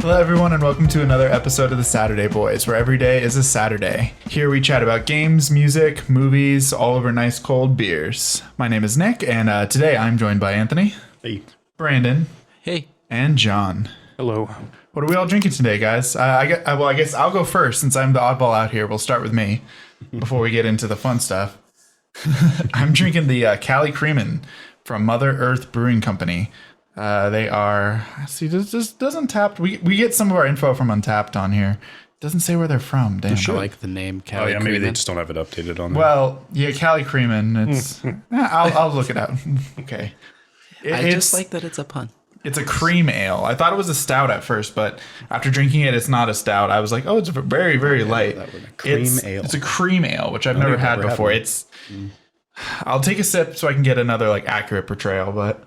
Hello, everyone, and welcome to another episode of the Saturday Boys, where every day is a Saturday. Here we chat about games, music, movies, all over nice cold beers. My name is Nick, and today I'm joined by Anthony. Hey. Brandon. Hey. And John. Hello. What are we all drinking today, guys? I guess I'll go first since I'm the oddball out here. We'll start with me before we get into the fun stuff. I'm drinking the Cali Creamin' from Mother Earth Brewing Company. They are, see, this doesn't tap. We get some of our info from Untapped on here. Doesn't say where they're from. Damn. I like the name Cali Oh, yeah, maybe Creamin'. they just don't have it updated on there. Well, yeah, Cali Creamin'. It's. I'll look it out. Okay. I just like that it's a pun. It's a cream ale. I thought it was a stout at first, but after drinking it, it's not a stout. I was like, oh, it's very, very light. Ale. It's a cream ale, which I've never had before. I'll take a sip so I can get another accurate portrayal, but.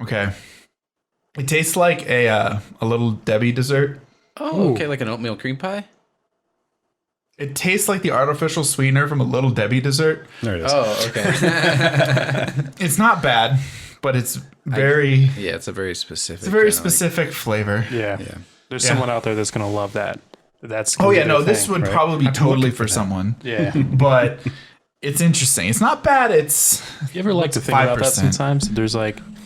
Okay. It tastes like a Little Debbie dessert. Oh, okay, like an oatmeal cream pie? It tastes like the artificial sweetener from a Little Debbie dessert. There it is. Oh, okay. It's not bad, but it's very... it's a very specific... It's a very specific flavor. Yeah. There's someone out there that's going to love that. That's Oh, yeah, no, this would probably be totally for someone. Yeah. But it's interesting. It's not bad. It's... You ever like to think about that sometimes? There's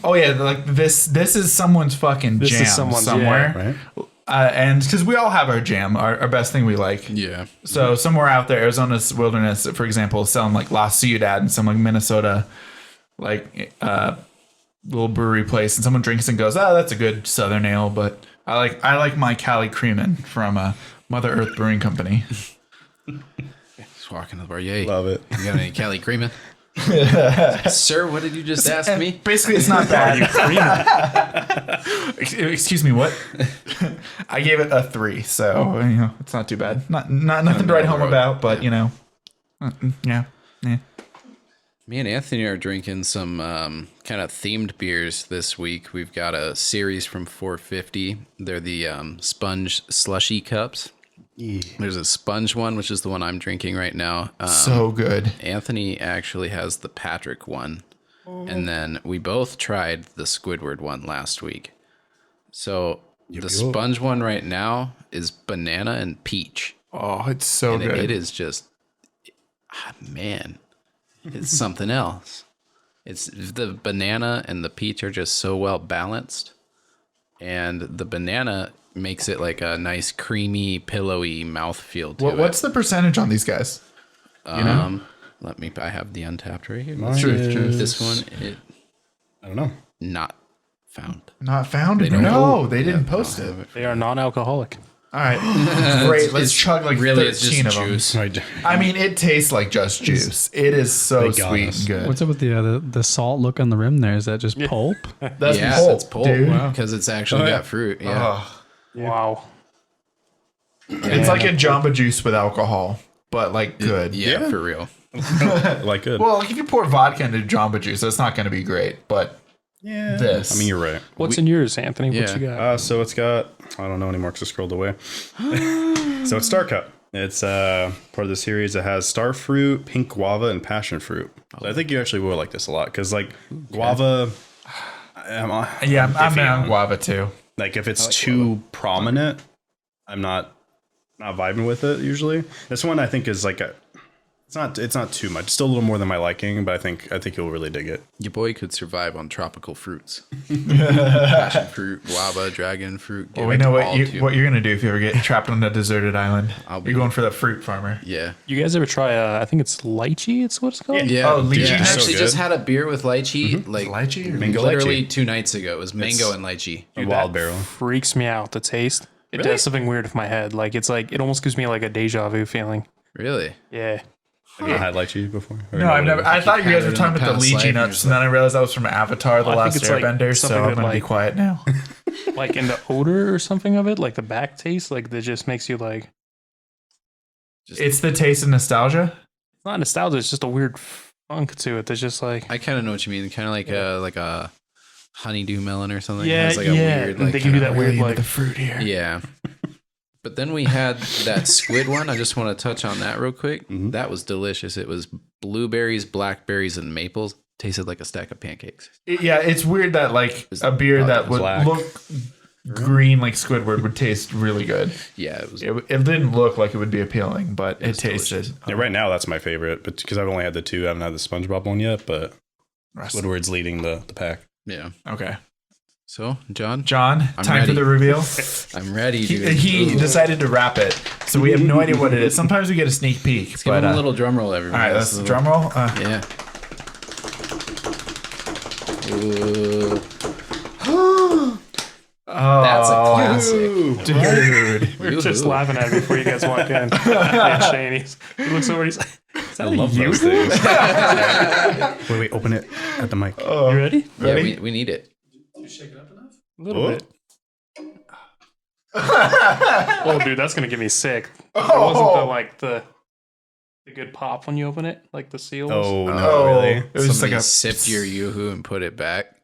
Oh, yeah, this is someone's fucking jam somewhere. Right? And because we all have our jam, our best thing we like. Yeah. So somewhere out there, Arizona's wilderness, for example, is selling La Ciudad and some Minnesota, little brewery place, and someone drinks and goes, "Oh, that's a good Southern ale." But I like my Cali Creamin' from Mother Earth Brewing Company. Just walking to the bar, yay. Love it. You got any Cali Creamin'? Sir, what did you just ask me? Basically, it's not bad. Excuse me, what? I gave it a 3, so it's not too bad. Not nothing to write home about, but yeah. Me and Anthony are drinking some kind of themed beers this week. We've got a series from 450. They're the sponge slushy cups. There's a sponge one, which is the one I'm drinking right now. So good. Anthony actually has the Patrick one. And then we both tried the Squidward one last week. So the sponge one right now is banana and peach. Oh, it's so good. It is just, man, it's something else. It's the banana and the peach are just so well balanced. And the banana makes it like a nice creamy, pillowy mouthfeel to it. What's the percentage on these guys? You know? I have the Untapped right here. Truth. This one, I don't know. not found. Not found? They didn't post it. They are non-alcoholic. All right. Great. Let's chug really, 13 it's just of them. juice. I mean, it tastes like just juice. It is so sweet us. and good. What's up with the salt look on the rim there? Is that just pulp? That's It's pulp, dude. because it's actually got fruit. Yeah. Oh, Wow. it's like a Jamba Juice with alcohol, but good. Yeah, for real. Like good. Well, if you pour vodka into Jamba Juice, that's not going to be great. But Yeah. this. I mean, you're right. What's in yours, Anthony? What Yeah. you got? So it's got, I don't know anymore because I scrolled away. So it's Star Cup. It's part of the series. It has star fruit, pink guava, and passion fruit. So I think you actually will like this a lot because guava. I'm on guava too. Like if it's too prominent, I'm not vibing with it usually. This one I think is it's not too much. It's still a little more than my liking, but I think you'll really dig it. Your boy could survive on tropical fruits. Passion fruit, guava, dragon fruit. Well, we know what you're going to do if you ever get trapped on a deserted island. You're going for the fruit farmer. Yeah. You guys ever try, I think it's lychee, it's what it's called? Yeah. Oh, lychee. I That's actually so just good. had a beer with lychee. Lychee or mango Literally lychee. 2 nights ago. It was mango and lychee. A wild barrel. Freaks me out, the taste. It does something weird with my head. It almost gives me a deja vu feeling. Really? Yeah. Have you had lychee before? No, I've never. I thought you guys were talking about the past life lychee and nuts, you're and then I realized that was from Avatar: The I Last think it's Airbender. So something I'm that, going to be quiet now. In the odor or something of it, the back taste, that just makes you It's the taste of nostalgia. it's not nostalgia, it's just a weird funk to it. There's just I kind of know what you mean. Kind of like a honeydew melon or something. yeah, It has a yeah. weird, And they give you that weird, Really into the fruit here. Yeah. But then we had that squid one. I just want to touch on that real quick. Mhm. That was delicious. It was blueberries, blackberries, and maples. tasted like a stack of pancakes. Yeah, it's weird that like a beer that would black. look green like Squidward would taste really good. Yeah, it was. It didn't look like it would be appealing, but it tasted. Yeah, right now that's my favorite, but because I've only had the two, I haven't had the SpongeBob one yet. But Squidward's leading the pack. Yeah. Okay. So, John, John, time ready. for the reveal. I'm ready. He decided to wrap it, so we have no idea what it is. Sometimes we get a sneak peek. Let's give him a little drum roll, everyone. All right, let's drum roll. Yeah. Ooh. Oh, That's a classic. dude. We were just laughing at it before you guys walked in. Yeah, Shane, he looks over. He's like, "Is that I love those things. Wait, open it at the mic. you ready? Yeah, we need it. A little bit. Oh, dude, that's gonna get me sick. It wasn't the good pop when you open it, like the seal. Was. Oh, no, Oh, really? it was just Somebody like a sipped your yoo-hoo and put it back.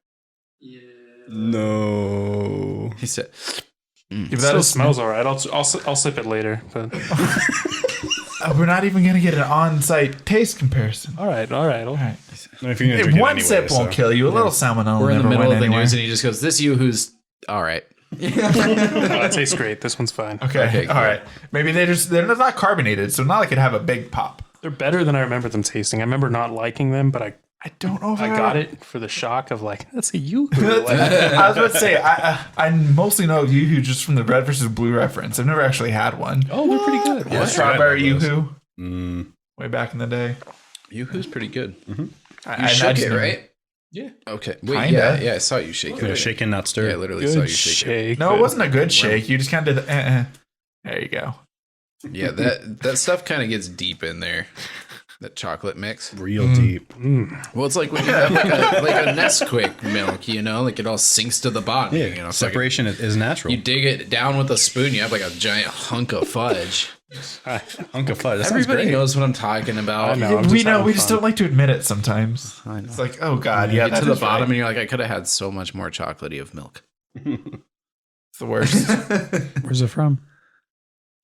No. He said, Give It that still a smells all right. I'll sip it later. But we're not even gonna get an on-site taste comparison. all right. All right. If you're gonna drink it One anyway, sip won't kill you. A little salmonella we're in the never middle went of the anywhere. news, and he just goes, "This yoo-hoo's all right." It tastes great. This one's fine. Okay, cool. all right. Maybe they're not carbonated, so not like it'd have a big pop. They're better than I remember them tasting. I remember not liking them, but I don't know if I got it for the shock of like, that's a you. I was about to say I mostly know Yoo-Hoo just from the red versus blue reference. I've never actually had one. Oh, they're pretty good. Yeah, strawberry I love those. Yoo-Hoo way back in the day. Yoo-hoo's pretty good. I You shook just it, never- right? Yeah. Okay. Wait. Kinda. Yeah. I saw you shake it. Shaken, not stirred. Yeah, I literally saw you Good shake it. shake. No, it wasn't a good shake. You just kind of did the. There you go. Yeah, that stuff kind of gets deep in there. That chocolate mix. Real deep. Well, it's like when you have like a Nesquik milk, you know, like it all sinks to the bottom. Yeah, You know, it's like separation is natural. you dig it down with a spoon, you have like a giant hunk of fudge. Hunk of fudge. That sounds Everybody great. knows what I'm talking about. I know. I'm We just know. having We just fun. don't like to admit it sometimes. I know. It's like, oh god, yeah, Get that to the is bottom, right. and you're like, I could have had so much more chocolatey of milk. It's the worst. Where's it from?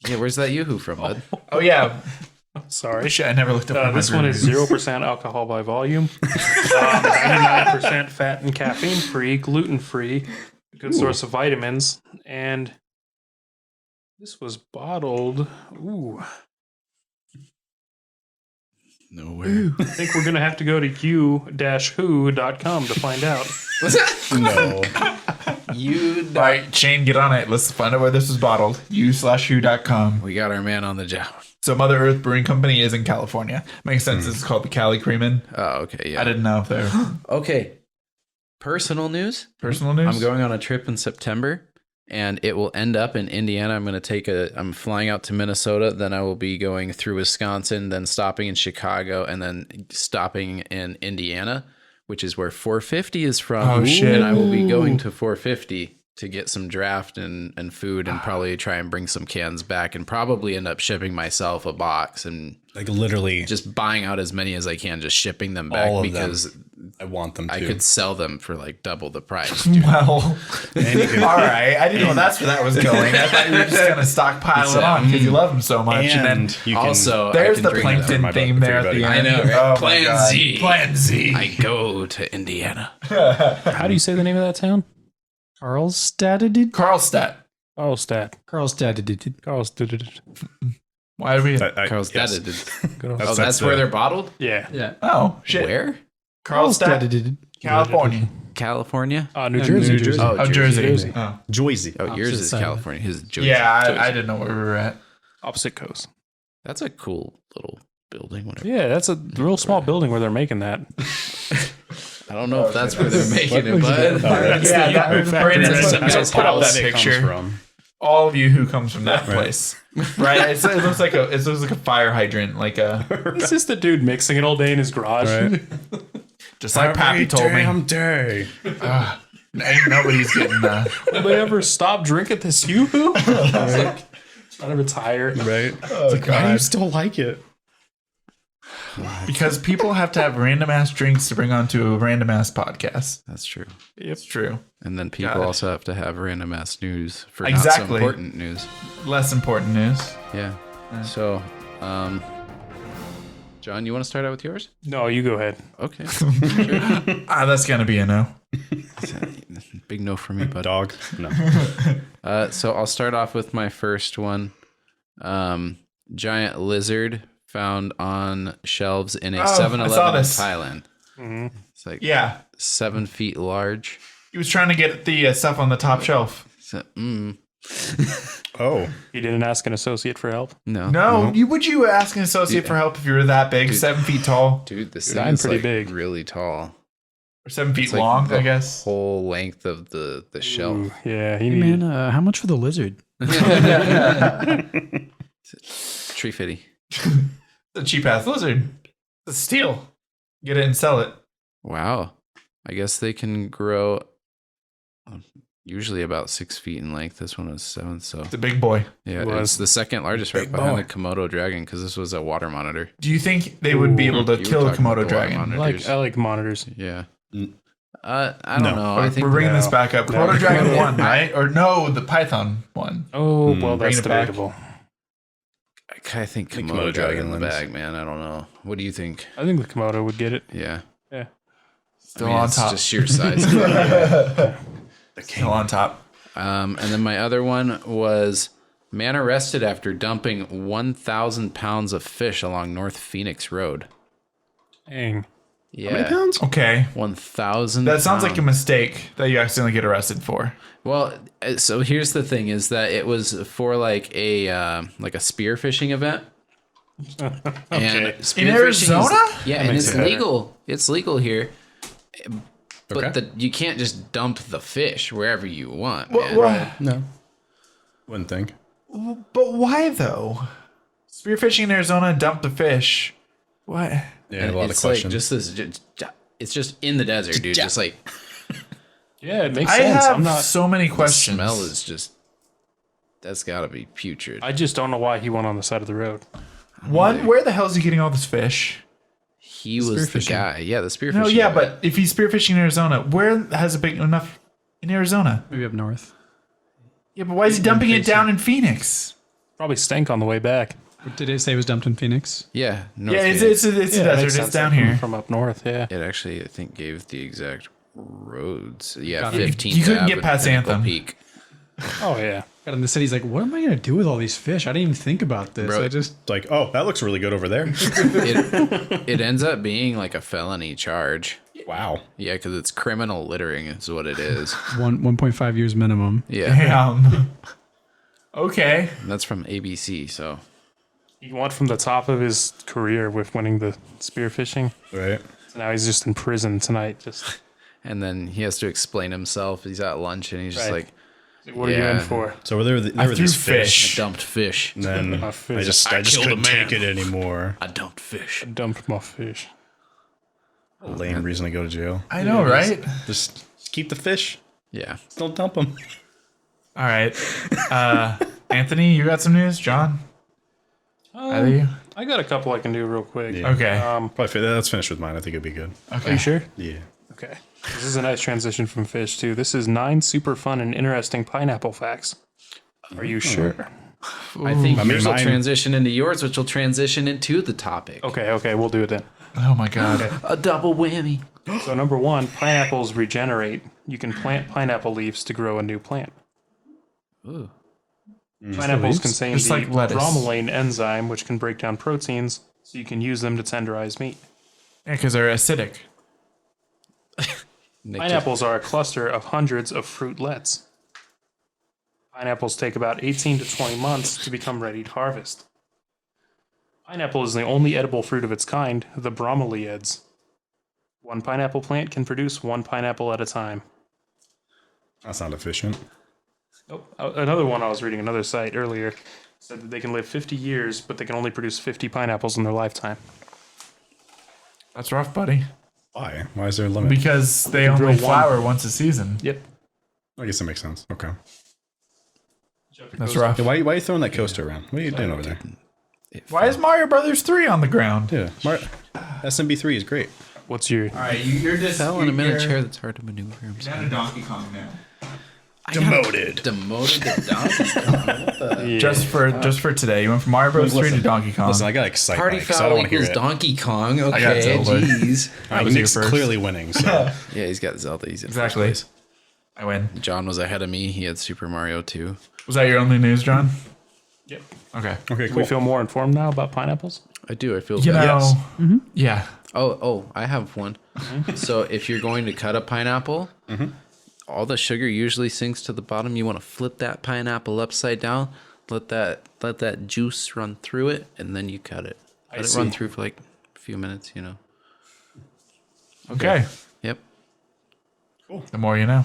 Yeah, where's that Yoo-Hoo from, bud? Oh yeah. Sorry. Shit, I never looked up. This one is 0% alcohol by volume, 99% fat and caffeine free, gluten free, good source of vitamins, and this was bottled. Ooh, Nowhere. I think we're gonna have to go to u-who.com to find out. No. You. All right, Shane, get on it. Let's find out where this was bottled. u/who.com. We got our man on the job. So Mother Earth Brewing Company is in California. Makes sense. This is called the Cali Creamin'. Oh, okay. Yeah. I didn't know if they're Okay. Personal news. personal news. I'm going on a trip in September, and it will end up in Indiana. I'm flying out to Minnesota, then I will be going through Wisconsin, then stopping in Chicago, and then stopping in Indiana, which is where 450 is from. Oh, shit. And I will be going to 450 to get some draft and food, and probably try and bring some cans back, and probably end up shipping myself a box and Like literally, just buying out as many as I can, just shipping them back all of because I want them to. I could sell them for like double the price. Well, And you can- all right. I didn't know that's where that was going. I thought you were just gonna stockpile it on because you love them so much. And then and you can, Also, I there's can the drink them. plankton my theme book there for at the everybody. end. I know, right? Oh my Plan God. Z. Plan Z. I go to Indiana. How do you say the name of that town? Carlstad. Carlstadt. Oh, Stat. Carlstad. Carlstad. Why are we? Carl's yes. Oh, That's that's where the- they're bottled? Yeah. Yeah. Oh shit. Where? Carlstadt, California. California? New Jersey. New Jersey. Oh, Jersey. Jersey. Oh. Joyzy. Oh, yours Opposite is side. California. His is Jersey. Yeah, I didn't know where we were at. Opposite coast. That's a cool little building. Whatever. Yeah, that's a real small building where they're making that. I don't know if that's where they're making it, but Yeah, that, Brandon, That's just put up that House it comes picture. from. All of you who comes from that place, right? It looks like a fire hydrant, like a Is this the dude mixing it all day in his garage? Right. just like Pappy told me. Day. Ain't nobody's getting Will they ever stop drinking this Yoo-Hoo? Trying to retire. Right. Oh, Why do you still like it? because people have to have random ass drinks to bring onto a random ass podcast. that's true. It's true. And then people God. also have to have random ass news for not Exactly. so important news. Less important news. Yeah. So, John, you want to start out with yours? No, you go ahead. Okay. That's gonna be a no. Big no for me, but Dog. No. so I'll start off with my first one. Giant lizard found on shelves in a Oh, I saw 7-Eleven in this. Thailand. Mm-hmm. It's like Yeah, 7 feet large. he was trying to get the stuff on the top shelf. So, Oh. You didn't ask an associate for help? no. No, would you ask an associate for help if you were that big, 7 feet tall Dude, this Dude, thing I'm is pretty like big. really tall. or 7 feet It's like long? the I guess. whole length of the shelf. Ooh, yeah, he Hey, needed. man, how much for the lizard? Tree fitty. It's a cheap ass lizard. It's a steal. Get it and sell it. Wow. I guess they can grow usually about 6 feet in length. This one was 7, so It's a big boy. yeah, It was. it's the second largest right Big behind boy. the Komodo dragon because this was a water monitor. Do you think they would be able to You were kill a talking about Komodo the water dragon? monitors. I like monitors. Yeah. Mm. I don't No. know. I think We're bringing no. this back up. No. Komodo dragon won, right? Or no, the python won. Oh, well, Bring that's it back. debatable. I think think Komodo Komodo dragon in dragon the wins. bag, man. I don't know. What do you think? I think the Komodo would get it. Yeah. Yeah. Still I mean, on it's top. just sheer size. Still on top. And then my other one was man arrested after dumping 1,000 pounds of fish along North Phoenix Road. Dang. Yeah. Pounds? Okay. 1,000. That sounds like a pounds. mistake that you accidentally get arrested for. Well, so here's the thing: is that it was for like a spearfishing event. Okay. And In Arizona? Yeah, and makes it's it better. legal. It's legal here. But Okay. you can't just dump the fish wherever you want, man. No. Wouldn't think. But why though? Spearfishing in Arizona, dump the fish. What? Yeah, And a lot of it's like questions. just this. It's just in the desert, dude. Just like Yeah, it makes I sense. have I'm not. so many the questions. smell is just. That's got to be putrid. I just don't know why he went on the side of the road. One, where the hell is he getting all this fish? He was the Spearfishing. guy. Yeah, the spearfishing. No, yeah, guy. but if he's spearfishing in Arizona, where has it been enough in Arizona? Maybe up north. Yeah, but why is he dumping it down in Phoenix? Probably stank on the way back. Did it say it was dumped in Phoenix? Yeah, North Yeah, Phoenix. it's a Yeah, it makes desert. sense It's down that here. from up north. Yeah. It actually, I think, gave the exact roads. Yeah, Got it. 15th. You couldn't Ave get and past Pinnacle Anthem. Peak. Oh yeah. Got in the city's like, what am I gonna do with all these fish? I didn't even think about this. Bro. I just It's like, oh, that looks really good over there. It ends up being like a felony charge. Wow. Yeah, because it's criminal littering is what it is. 1.5 years minimum. Yeah, Damn. Okay. and that's from ABC. So He went from the top of his career with winning the spearfishing. Right. So now he's just in prison tonight. Just and then he has to explain himself. He's at lunch and he's just Right. like, what are you Yeah. in for? So there I were threw these fish. I dumped fish. And then My I fish. just killed a couldn't man. take it anymore. I dumped fish. Dumped my fish. Lame reason to go to jail. I know, right? Just keep the fish. Yeah. Don't dump them. All right. Anthony, you got some news? John? Either you? I got a couple I can do real quick. Yeah. Okay. Probably let's finish with mine. I think it'd be good. Okay. Are you sure? Yeah. Okay. This is a nice transition from fish too. This is 9 super fun and interesting pineapple facts. Are you sure? I think I mean, yours will mine- transition into yours, which will transition into the topic. Okay, we'll do it then. Oh my God. A double whammy. So number 1, pineapples regenerate. You can plant pineapple leaves to grow a new plant. Ooh. Pineapples leaves? contain Just the like lettuce. bromelain enzyme, which can break down proteins, so you can use them to tenderize meat. Yeah, because they're acidic. Pineapples are a cluster of hundreds of fruitlets. Pineapples take about 18 to 20 months to become ready to harvest. Pineapple is the only edible fruit of its kind, the bromeliads. One pineapple plant can produce one pineapple at a time. That's not efficient. Oh, another one I was reading, another site earlier, said that they can live 50 years, but they can only produce 50 pineapples in their lifetime. That's rough, buddy. Why? Why is there a limit? Because they grow only one. flower once a season. Yep. I guess that makes sense. Okay. That's rough. Hey, why are you throwing that coaster around? What are you doing over there? Why is Mario Brothers 3 on the ground? Yeah. SMB3 is great. What's your... All right, you're just Fell in a minute chair that's hard to maneuver himself. down to Donkey Kong now. Demoted. Demoted to Donkey Kong. What the? Yeah. Just for today, you went from Mario Bros. 3 to Donkey Kong. Listen, I got excited. Party so I foul don't want to hear equals it. Donkey Kong. got Okay, Zelda. jeez. All right, was you Nick's first. clearly winning. So Yeah, he's got Zelda. He's in first Exactly. place. I win. John was ahead of me. He had Super Mario 2. Was that your only news, John? Yep. Okay. okay, Do cool. we feel more informed now about pineapples? I do. I feel You bad. know, Yes. yeah. Oh, I have one. So if you're going to cut a pineapple, all the sugar usually sinks to the bottom. You want to flip that pineapple upside down, let that juice run through it, and then you cut it. Let it run through for like a few minutes, you know. Okay. Yep. The more you know.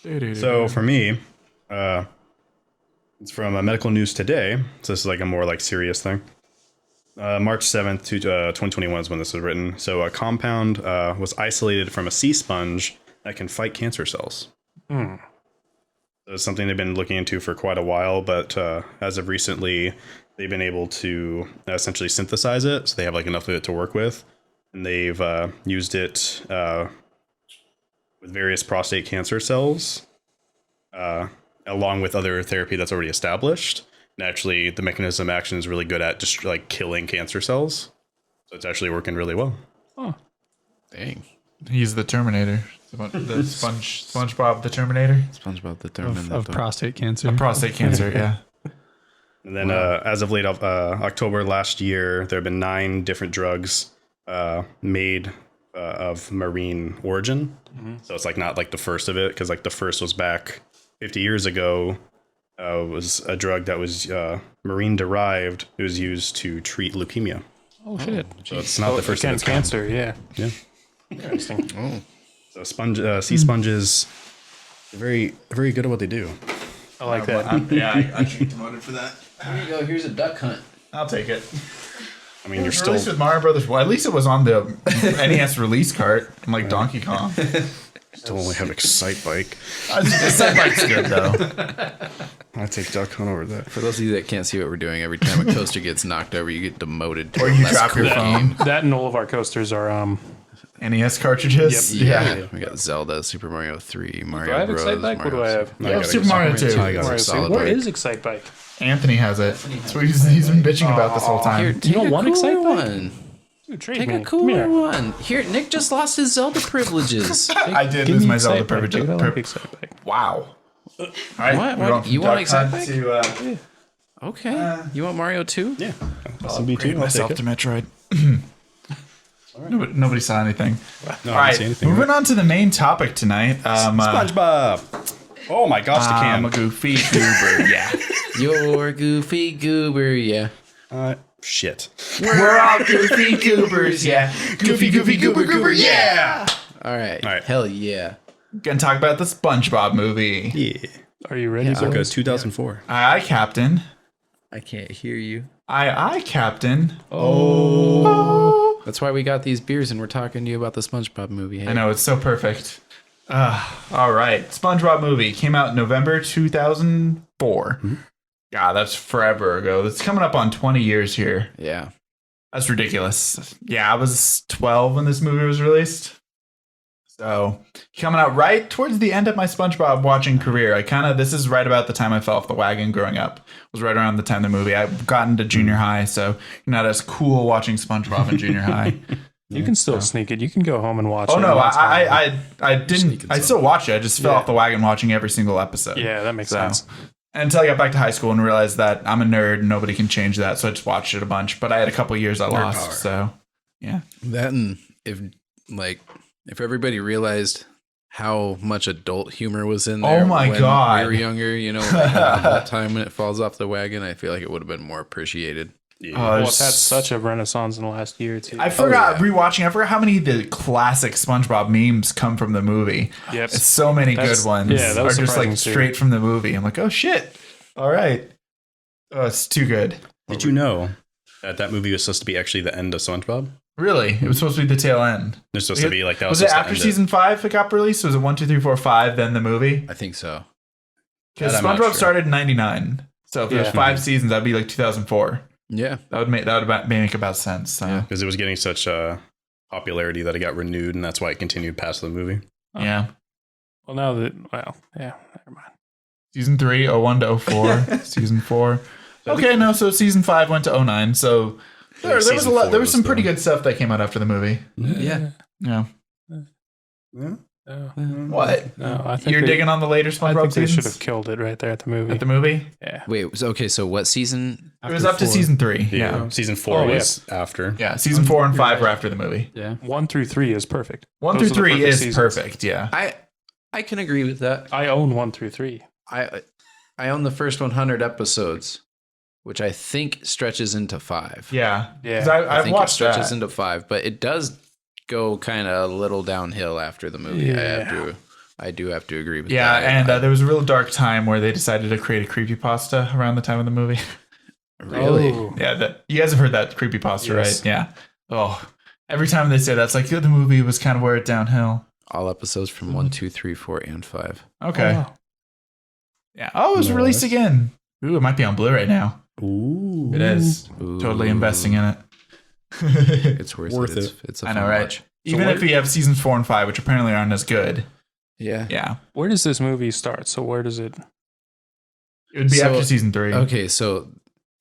Yeah. So for me, it's from Medical News Today. So this is like a more like serious thing. March 7th to 2021 is when this was written. So a compound was isolated from a sea sponge that can fight cancer cells. So it's something they've been looking into for quite a while, but as of recently, they've been able to essentially synthesize it. So they have like enough of it to work with. And they've used it with various prostate cancer cells, along with other therapy that's already established. And actually, the mechanism of action is really good at just like killing cancer cells. So it's actually working really well. Dang. He's the Terminator. The SpongeBob the Terminator. SpongeBob the Thurman. Of prostate cancer. Prostate cancer, yeah. And then as of late October last year, there have been 9 different drugs made of marine origin. So it's like not like the first of it, because like the first was back 50 years ago. Was a drug that was marine derived. It was used to treat leukemia. Oh, shit. So it's not the first of Again, its kind. cancer, yeah. Yeah. Interesting. So sea sponges, they're very, very good at what they do. I like that. I should get demoted for that. Here you go. Here's a duck hunt. I'll take it. I mean, you're Released still with Mario Brothers. Well, at least it was on the NES release cart, like Donkey Kong. only have Excite Bike. That bike's good though. I take Duck Hunt over that. For those of you that can't see what we're doing, every time a coaster gets knocked over, you get demoted to Or a you less drop your cool phone. game. That and all of our coasters are NES cartridges. Yeah. We got Zelda, Super Mario 3, Mario do I have Bros. Excite Bike? What do I have? I got Super Mario 2. I got Mario a Two. solid Where bike. is Excite Bike? Anthony has it. So he's been bitching about this whole time. Here, take don't a want cooler Excite Bike? one. Dude, trade Take me. a Come cooler here. one. Here, Nick just lost his Zelda privileges. I did Give lose me my Zelda Excite Bike, privilege. dude. I like Excite Bike. Wow. All right, What? we're going from You want Duck Excite Hunt Bike? to Okay. You want Mario 2? Yeah. upgrade SMB2, I'll myself take to it. Metroid. Nobody saw anything. No, All I right, didn't see anything. moving on to the main topic tonight. SpongeBob. Oh my gosh, the I'm a can. goofy goober. Yeah, You're goofy goober, yeah. Shit. we're all goofy goobers. Yeah, goofy goober. Yeah. All right. All right. Hell yeah. Gonna talk about the SpongeBob movie. Yeah. Are you ready? Circa boys? 2004. Aye, Captain. I can't hear you. Aye, Captain. That's why we got these beers and we're talking to you about the SpongeBob movie. Hey. I know, it's so perfect. All right. SpongeBob movie came out in November 2004. God, that's forever ago. That's coming up on 20 years here. Yeah. That's ridiculous. Yeah, I was 12 when this movie was released. So, coming out right towards the end of my SpongeBob watching career. This is right about the time I fell off the wagon growing up. It was right around the time of the movie. I got into junior high, so you're not as cool watching SpongeBob in junior high. You can still sneak it. You can go home and watch it. Oh no, That's fine. I didn't. I still watch it. I just fell off the wagon watching every single episode. Yeah, that makes sense. Until I got back to high school and realized that I'm a nerd and nobody can change that, so I just watched it a bunch. But I had a couple years I lost, power. so yeah. That and if everybody realized how much adult humor was in there Oh my when God. we were younger, like adult time when it falls off the wagon, I feel like it would have been more appreciated. Well, it's had such a renaissance in the last year or two. I forgot rewatching. I forgot how many of the classic SpongeBob memes come from the movie. Yep. It's so many That's- good ones. yeah, that was are just surprising like too. straight from the movie. I'm like, oh shit! All right, oh, it's too good. Did you know that movie was supposed to be actually the end of SpongeBob? Really, it was supposed to be the tail end. It's supposed to be like that. Was it supposed to after end season 5 it got released? Was it 1, 2, 3, 4, 5, then the movie? I think so. Because That I'm not SpongeBob sure. started in '99, so if there's Yeah. 5 seasons, that'd be like 2004. Yeah. That would make about sense. So Because it was getting such popularity that it got renewed, and that's why it continued past the movie. yeah. Well, now that never mind. Season 3, 01 to 04. Season 4. Okay, no, so season 5 went to 09. So there was a lot. There was some pretty good stuff that came out after the movie. Yeah. Yeah. Yeah. No, What? no, I think You're digging on the later I SpongeBob think they should seasons? have killed it right there at the movie. At the movie? Yeah. Wait, so what season? It was up to season 3. Yeah. Season 4 Oh, yeah. was after. Yeah, season 4 and 5 were after the movie. Yeah. 1 through 3 is perfect. 1 Those through are the 3 perfect is seasons. perfect, yeah. I can agree with that. I own 1 through 3. I own the first 100 episodes, which I think stretches into 5. Yeah. Yeah. 'Cause I I've think it watched stretches that. into 5, but it does go kind of a little downhill after the movie. Yeah. I do have to agree with Yeah, that. and there was a real dark time where they decided to create a creepypasta around the time of the movie. Really? Oh. Yeah, you guys have heard that creepypasta, Yes. right? Yeah. Oh, every time they say that, it's like, the movie was kind of where it downhill. All episodes from 1, 2, 3, 4, and 5. Okay. Oh, wow. Yeah. Oh, it was released again. Ooh, it might be on Blu-ray now. Ooh. It is. Ooh. Totally investing in it. It's worth it. It's a I fun know, right? watch. Even if we have seasons 4 and 5, which apparently aren't as good. Yeah. Yeah. Where does this movie start? So where does it? It would be So- after season 3. Okay, so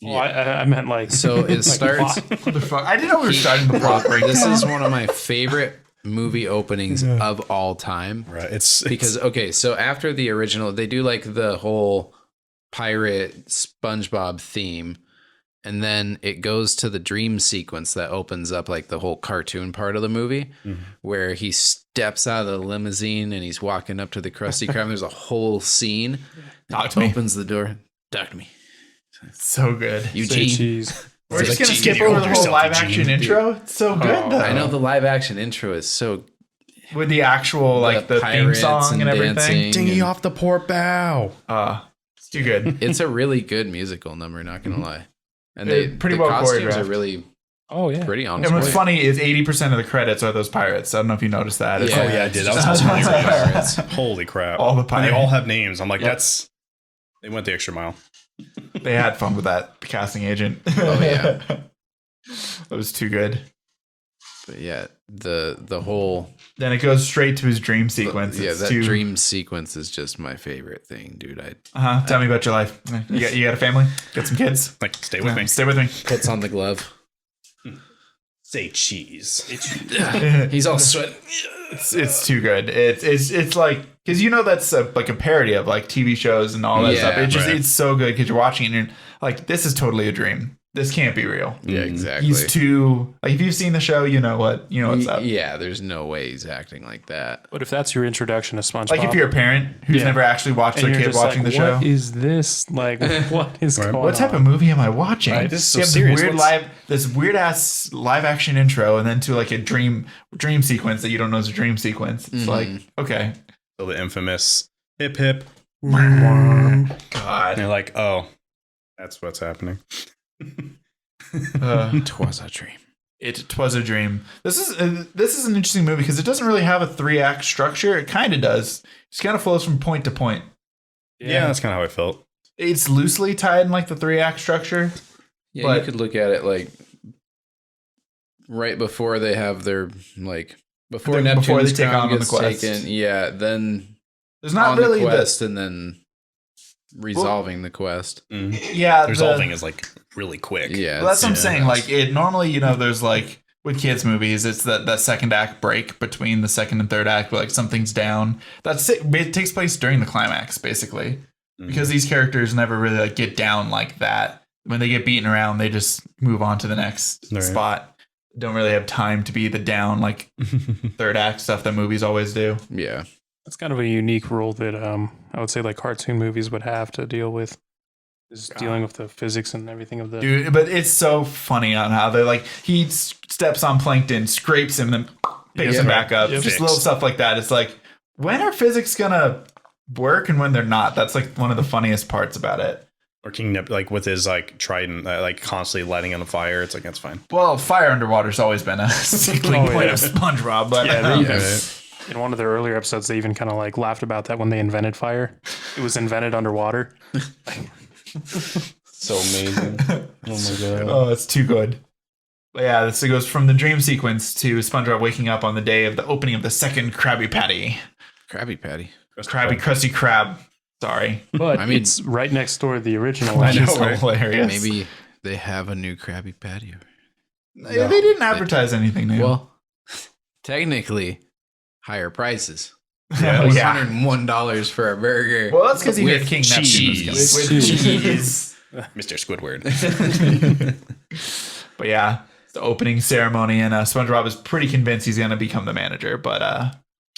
Oh, I meant like. So it like starts. plot. What the fuck? I didn't know we were starting the plot break. This is one of my favorite movie openings of all time. Right. It's Because okay, so after the original, they do like the whole pirate SpongeBob theme, and then it goes to the dream sequence that opens up like the whole cartoon part of the movie, where he steps out of the limousine and he's walking up to the Krusty Krab. There's a whole scene. Talk to me. Opens the door. Talk to me, So good. Say Eugene. cheese. We're just like, going to Gene, skip you over hold the whole yourself, live action Eugene. intro. It's so good, though. I know the live action intro is so With the actual, like, the theme pirates song and everything. dancing dinghy and- off the port bow. It's too good. It's a really good musical number, not gonna lie. And they Pretty the well costumes are choreographed. really Oh yeah. pretty on And what's point. funny is 80% of the credits are those pirates. I don't know if you noticed that. It's Yeah. like, Oh yeah, I did. That just was tons of hilarious. pirates. Holy crap! All the And pirates. they all have names. I'm like, Yep. they went the extra mile. They had fun with that casting agent. Oh, yeah. That was too good. But yeah, the whole Then it goes straight to his dream sequence. yeah, It's that too, dream sequence is just my favorite thing, dude. Tell me about your life. You got a family? Got some kids? Like, stay with me. Stay with me. Puts on the glove. Say cheese. He's all sweating. It's too good. It's like, because you know that's like a parody of like TV shows and all that Yeah, stuff. It just right. it's so good because you're watching it and you're like, this is totally a dream. This can't be real. Yeah, exactly. He's too like, if you've seen the show, you know what's up. Yeah, there's no way he's acting like that. But if that's your introduction to SpongeBob, Like if you're a parent who's Yeah. never actually watched and their you're kid just watching like, the show, what is this? Like, what is Right. going what type on? of movie am I watching? Right, this is so You have serious. this weird ass live action intro, and then to like a dream sequence that you don't know is a dream sequence. It's like, okay, So the infamous hip hip. God, And you're like, oh, that's what's happening. Twas a dream. it was a dream. This is an interesting movie because it doesn't really have a 3-act structure. It kind of does. It just kind of flows from point to point. Yeah, that's kind of how I felt. It's loosely tied in like the 3-act structure. Yeah, But- you could look at it like right before they have their like before Before Neptune's they take crown on the gets quest. taken. Yeah, then There's not on really the quest and then resolving the quest. yeah. Resolving is like really quick. Yeah, Well, that's what I'm Yeah. saying. Like it normally, there's like with kids movies, it's that second act break between the second and third act, where like something's down. That's it. It takes place during the climax, basically, because these characters never really like get down like that. When they get beaten around, they just move on to the next Right. spot. Don't really have time to be the down like third act stuff that movies always do. Yeah. That's kind of a unique rule that I would say like cartoon movies would have to deal with. Is dealing with the physics and everything of the. Dude, but it's so funny on how they like he steps on plankton, scrapes him, then picks Yeah. him back up. Yep. Just little stuff like that. It's like, when are physics gonna work and when they're not? That's like one of the funniest parts about it. Or King Nip, like with his like trident, like constantly lighting on fire. It's like, that's fine. Well, fire underwater's always been a stickling Oh, point yeah. of SpongeBob, but Yeah, Yeah. In one of their earlier episodes, they even kind of like laughed about that when they invented fire. It was invented underwater. So amazing. Oh my god. oh, it's too good. But yeah, this goes from the dream sequence to SpongeBob waking up on the day of the opening of the second Krabby Patty. Krabby Patty. Krusty Krab. Sorry. But I mean- it's right next door to the original. Which know, is right? hilarious. Maybe they have a new Krabby Patty. They didn't advertise anything new. Well, technically, higher prices. yeah. $101 for a burger. Well, that's because he with made King cheese. Neptune. With cheese. Mr. Squidward. But yeah, it's the opening ceremony, and SpongeBob is pretty convinced he's going to become the manager, but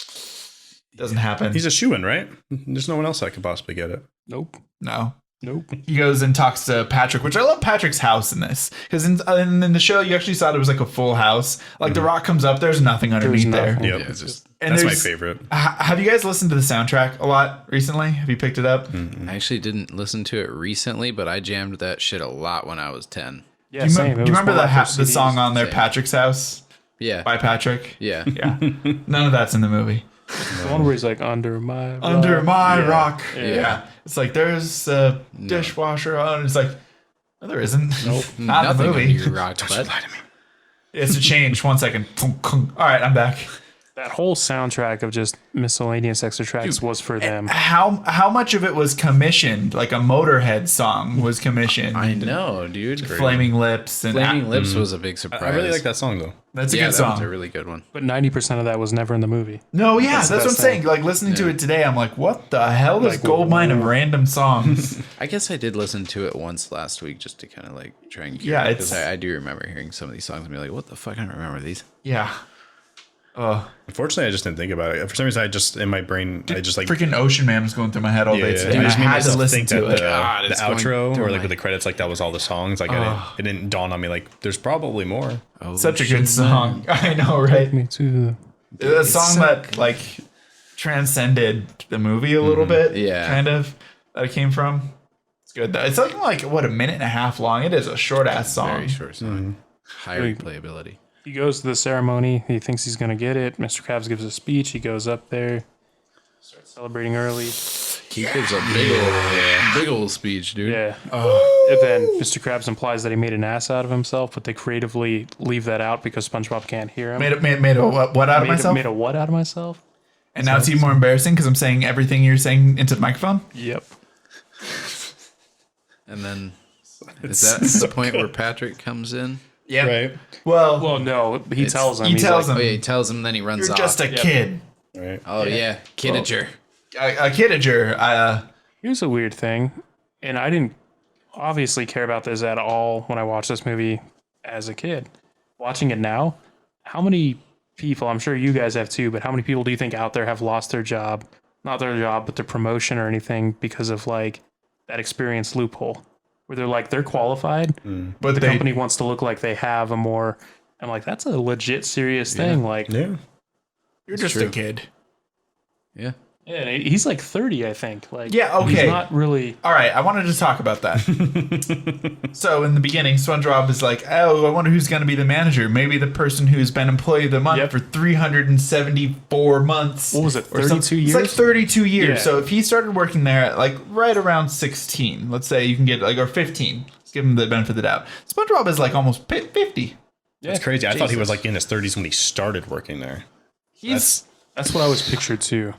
it doesn't happen. He's a shoo-in, right? There's no one else that could possibly get it. Nope. No. Nope. He goes and talks to Patrick, which I love Patrick's house in this. Because in the show, you actually saw it was like a full house. Like The Rock comes up, there's nothing underneath nothing. there. Yep. Yeah, it's just, And That's my there's- favorite. Have you guys listened to the soundtrack a lot recently? Have you picked it up? I actually didn't listen to it recently, but I jammed that shit a lot when I was 10. Yeah, Do you, same. do It you was remember one of my the first song CDs. on there, Same. Patrick's House Yeah. by Patrick? Yeah. Yeah. None of that's in the movie. The one where he's like, under my rock. Under my Yeah. rock. Yeah. Yeah. It's like, there's a dishwasher on. It's like, no, there isn't. Nope. Not in the Nothing movie. under your rock, Don't bud. lie to me. It's a change. 1 second. All right, I'm back. That whole soundtrack of just miscellaneous extra tracks was for them. How much of it was commissioned? Like a Motorhead song was commissioned. I know, dude. Flaming Lips and Flaming Lips was a big surprise. I really like that song, though. that's a Yeah, good that was song. a really good one. But 90% of that was never in the movie. No, yeah, that's the what I'm best saying. thing. Like listening to it today, I'm like, what the hell? This Like, gold mine of random songs. I guess I did listen to it once last week just to kind of like try and Yeah, because it's- I do remember hearing some of these songs and be like, what the fuck? I don't remember these. Yeah. Oh, Unfortunately, I just didn't think about it. For some reason, I just, in my brain, I just like... freaking Ocean Man was going through my head all day today. I and I just made had to myself listen think to that it. the it's going outro through or like my- with the credits, like that was all the songs. Like it didn't dawn on me. Like there's probably more. Oh, Such a good song. I know, right? Me too. A song that like transcended the movie a little bit. Yeah. Kind of. That it came from. It's good though. It's like what, a minute and a half long. It is a short ass song. Very short song. High Really- replayability. He goes to the ceremony. He thinks he's going to get it. Mr. Krabs gives a speech. He goes up there, starts celebrating early. He gives a big old speech, dude. Yeah. And then Mr. Krabs implies that he made an ass out of himself, but they creatively leave that out because SpongeBob can't hear him. Made a what out of myself? Made a what out of myself? And now it's even more embarrassing because I'm saying everything you're saying into the microphone. Yep. And then is that the point where Patrick comes in? Yeah. Right. Well, Well, no, he tells him. he He's tells like, him, Oh yeah, he tells him, then he runs you're off. just a kid. Right. Oh yeah, kidager. A kidager. Here's a weird thing, and I didn't obviously care about this at all when I watched this movie as a kid. Watching it now, how many people, I'm sure you guys have too, but how many people do you think out there have lost their job? Not their job, but their promotion or anything because of like that experience loophole where they're like, they're qualified, But the they, company wants to look like they have a more, I'm like, that's a legit serious thing. Like, Yeah. you're just true. a kid. Yeah. yeah, and he's like 30, I think. Like, Yeah, okay. He's not really. All right, I wanted to talk about that. So in the beginning, SpongeBob is like, "Oh, I wonder who's going to be the manager. Maybe the person who's been employee of the month Yep. for 374 months. What was it, or some- 32 It's like years? 32 years. Yeah. So if he started working there at like right around 16, let's say you can get like, or 15. Let's give him the benefit of the doubt. SpongeBob is like almost 50. That's crazy. I thought he was Jesus. like in his 30s when he started working there. He's That's what I was pictured too.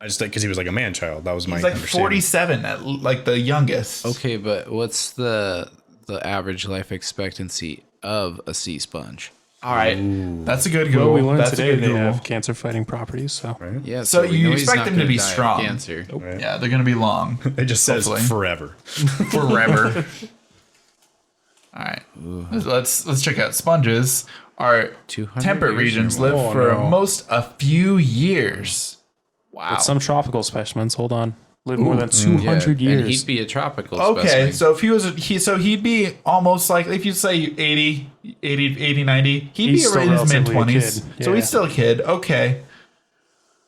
I just think because he was like a man child. That was my he's like understanding. 47 at like the youngest. Okay, but what's the average life expectancy of a sea sponge? All right, that's a good Google. Well, we learned That's today a good they Google. have cancer-fighting properties. So Yeah, So we you know he's expect not them to gonna be die of strong. Cancer. Yeah, they're going to be long. It just says Hopefully. forever. Forever. All right, let's check out sponges. Our 200 temperate years regions or more. live Oh, for no. most a few years. Wow. but some tropical specimens, hold on, live more than 200 Yeah, years. and he'd be a tropical Okay, specimen. so if he'd be almost like, if you say 80, 90, he'd He's be still right in his relatively a mid-20s. kid. So Yeah. he's still a kid. Okay.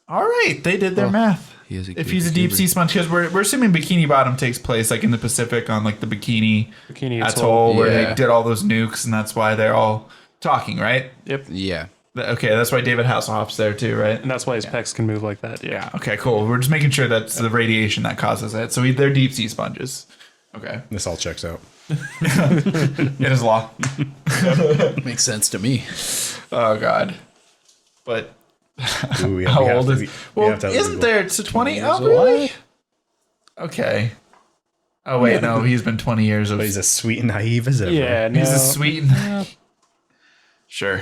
All right, they did their math. he is a If good he's a deep YouTuber. sea sponge, because we're assuming Bikini Bottom takes place like in the Pacific on like the Bikini Bikini Atoll where Yeah. they did all those nukes, and that's why they're all talking, right? Yep. Yeah. Okay, that's why David Hasselhoff's there too, right? And that's why his pecs can move like that. Yeah. Yeah. Okay, cool. We're just making sure that's the radiation that causes it. So they're deep sea sponges. Okay. This all checks out. It is law. Makes sense to me. Oh God. But Ooh, yeah, How we have old to- is? we Well, have to have isn't Google. there to 20? years Oh, old. really? Okay. Oh wait, no, he's been 20 years of. But he's as sweet and naive as ever. Yeah, no. He's a sweet. Sure.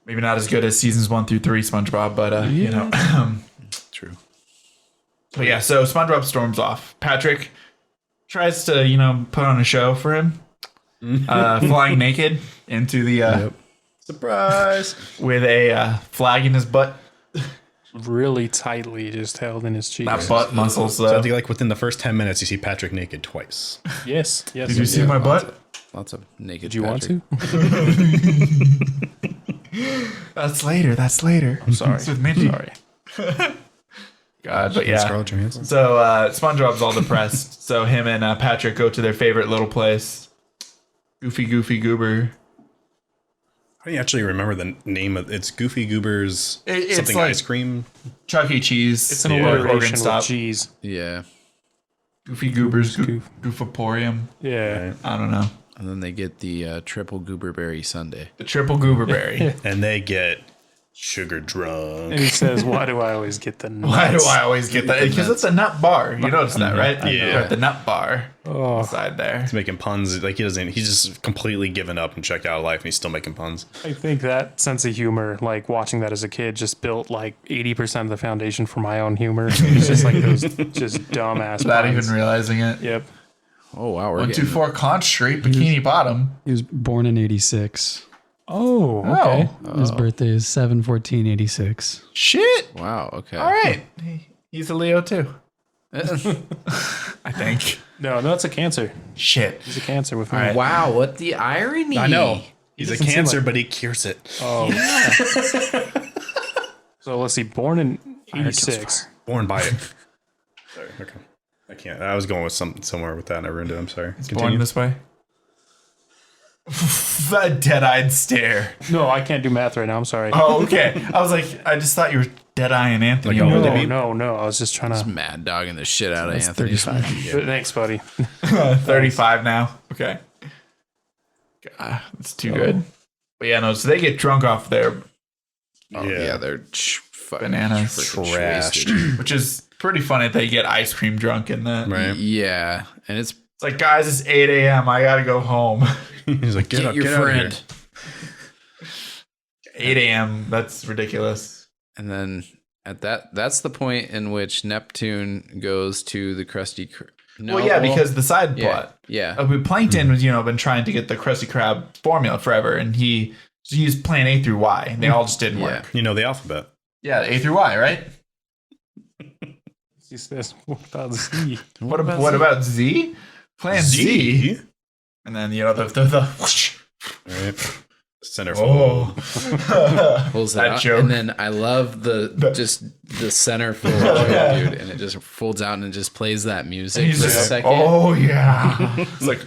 Maybe not as good as seasons 1 through 3 SpongeBob, but you know. True. But yeah, so SpongeBob storms off. Patrick tries to, put on a show for him, flying naked into the Surprise! with a flag in his butt. Really tightly just held in his cheeks. Not butt muscles So I though. think like within the first 10 minutes, you see Patrick naked twice. Yes. Did you see my butt? Lots of naked. Do you want Patrick. to? That's later. I'm Sorry. It's with Mindy. Sorry. God, but yeah. Scarlett Johansson. So SpongeBob's all depressed. So him and Patrick go to their favorite little place, Goofy Goober. I don't actually remember the name of it's Goofy Goober's It's something like- ice cream. Chuck E. Cheese. It's an or alliteration Organ with Stop. G's. Yeah, Goofy Goober's Goof. Goofaporium. Yeah. Right? I don't know. and then they get the triple gooberberry sundae. The triple gooberberry. And they get sugar drunk. And he says, "Why do I always get the nuts?" Why do I always get that? Because it's a nut bar. You noticed that, right? Yeah. You're at the nut bar Oh, side there. He's making puns. Like he's just completely given up and checked out of life and he's still making puns. I think that sense of humor, like watching that as a kid, just built like 80% of the foundation for my own humor. It's just like those just dumbass. Without puns. even realizing it. Yep. Oh wow, we're 124 Conch Street, Bikini Bottom. He was born in 86. Oh, okay. His birthday is 7/14/86. Shit. wow. Okay. All right. He's a Leo too, I think. No, it's a Cancer. Shit. He's a Cancer with me. All right. Wow, what the irony? I know. He's a doesn't seem cancer, like- but he cures it. Oh. So let's see. Born in 86. Born by it. Sorry. Okay. I can't. I was going with somewhere with that and I ruined it. I'm sorry. Born this way. That dead-eyed stare. No, I can't do math right now. I'm sorry. Oh, okay. I was like, I just thought you were dead-eyeing Anthony. Like, over oh, there. they No. I was just trying to. Mad dogging the shit out of That's Anthony. 35. Thanks, buddy. 35 now. Okay. God, that's too good. But yeah, no, so they get drunk off their Oh, yeah, they're fucking Bananas. freaking Trashed. wasted. which is pretty funny that they get ice cream drunk in that. Right. Yeah, and it's It's like, guys, it's 8 a.m. I gotta go home. He's like, get up, your get out of friend. here. 8 a.m. That's ridiculous. And then at that's the point in which Neptune goes to the Krusty Krab. No, well, yeah, because the side yeah, plot. yeah. Plankton was, been trying to get the Krusty Krab formula forever, and he used plan A through Y, and they all just didn't Yeah. work. You know the alphabet. Yeah, A through Y, right? He says, "What about Z?" What about Z? Plan Z. And then, the whoosh. All right. Centerfold. Oh. Pulls it That out, joke. and then I love the centerfold joke, dude, and it just folds out and it just plays that music And he's for a just, second. oh, yeah. It's like,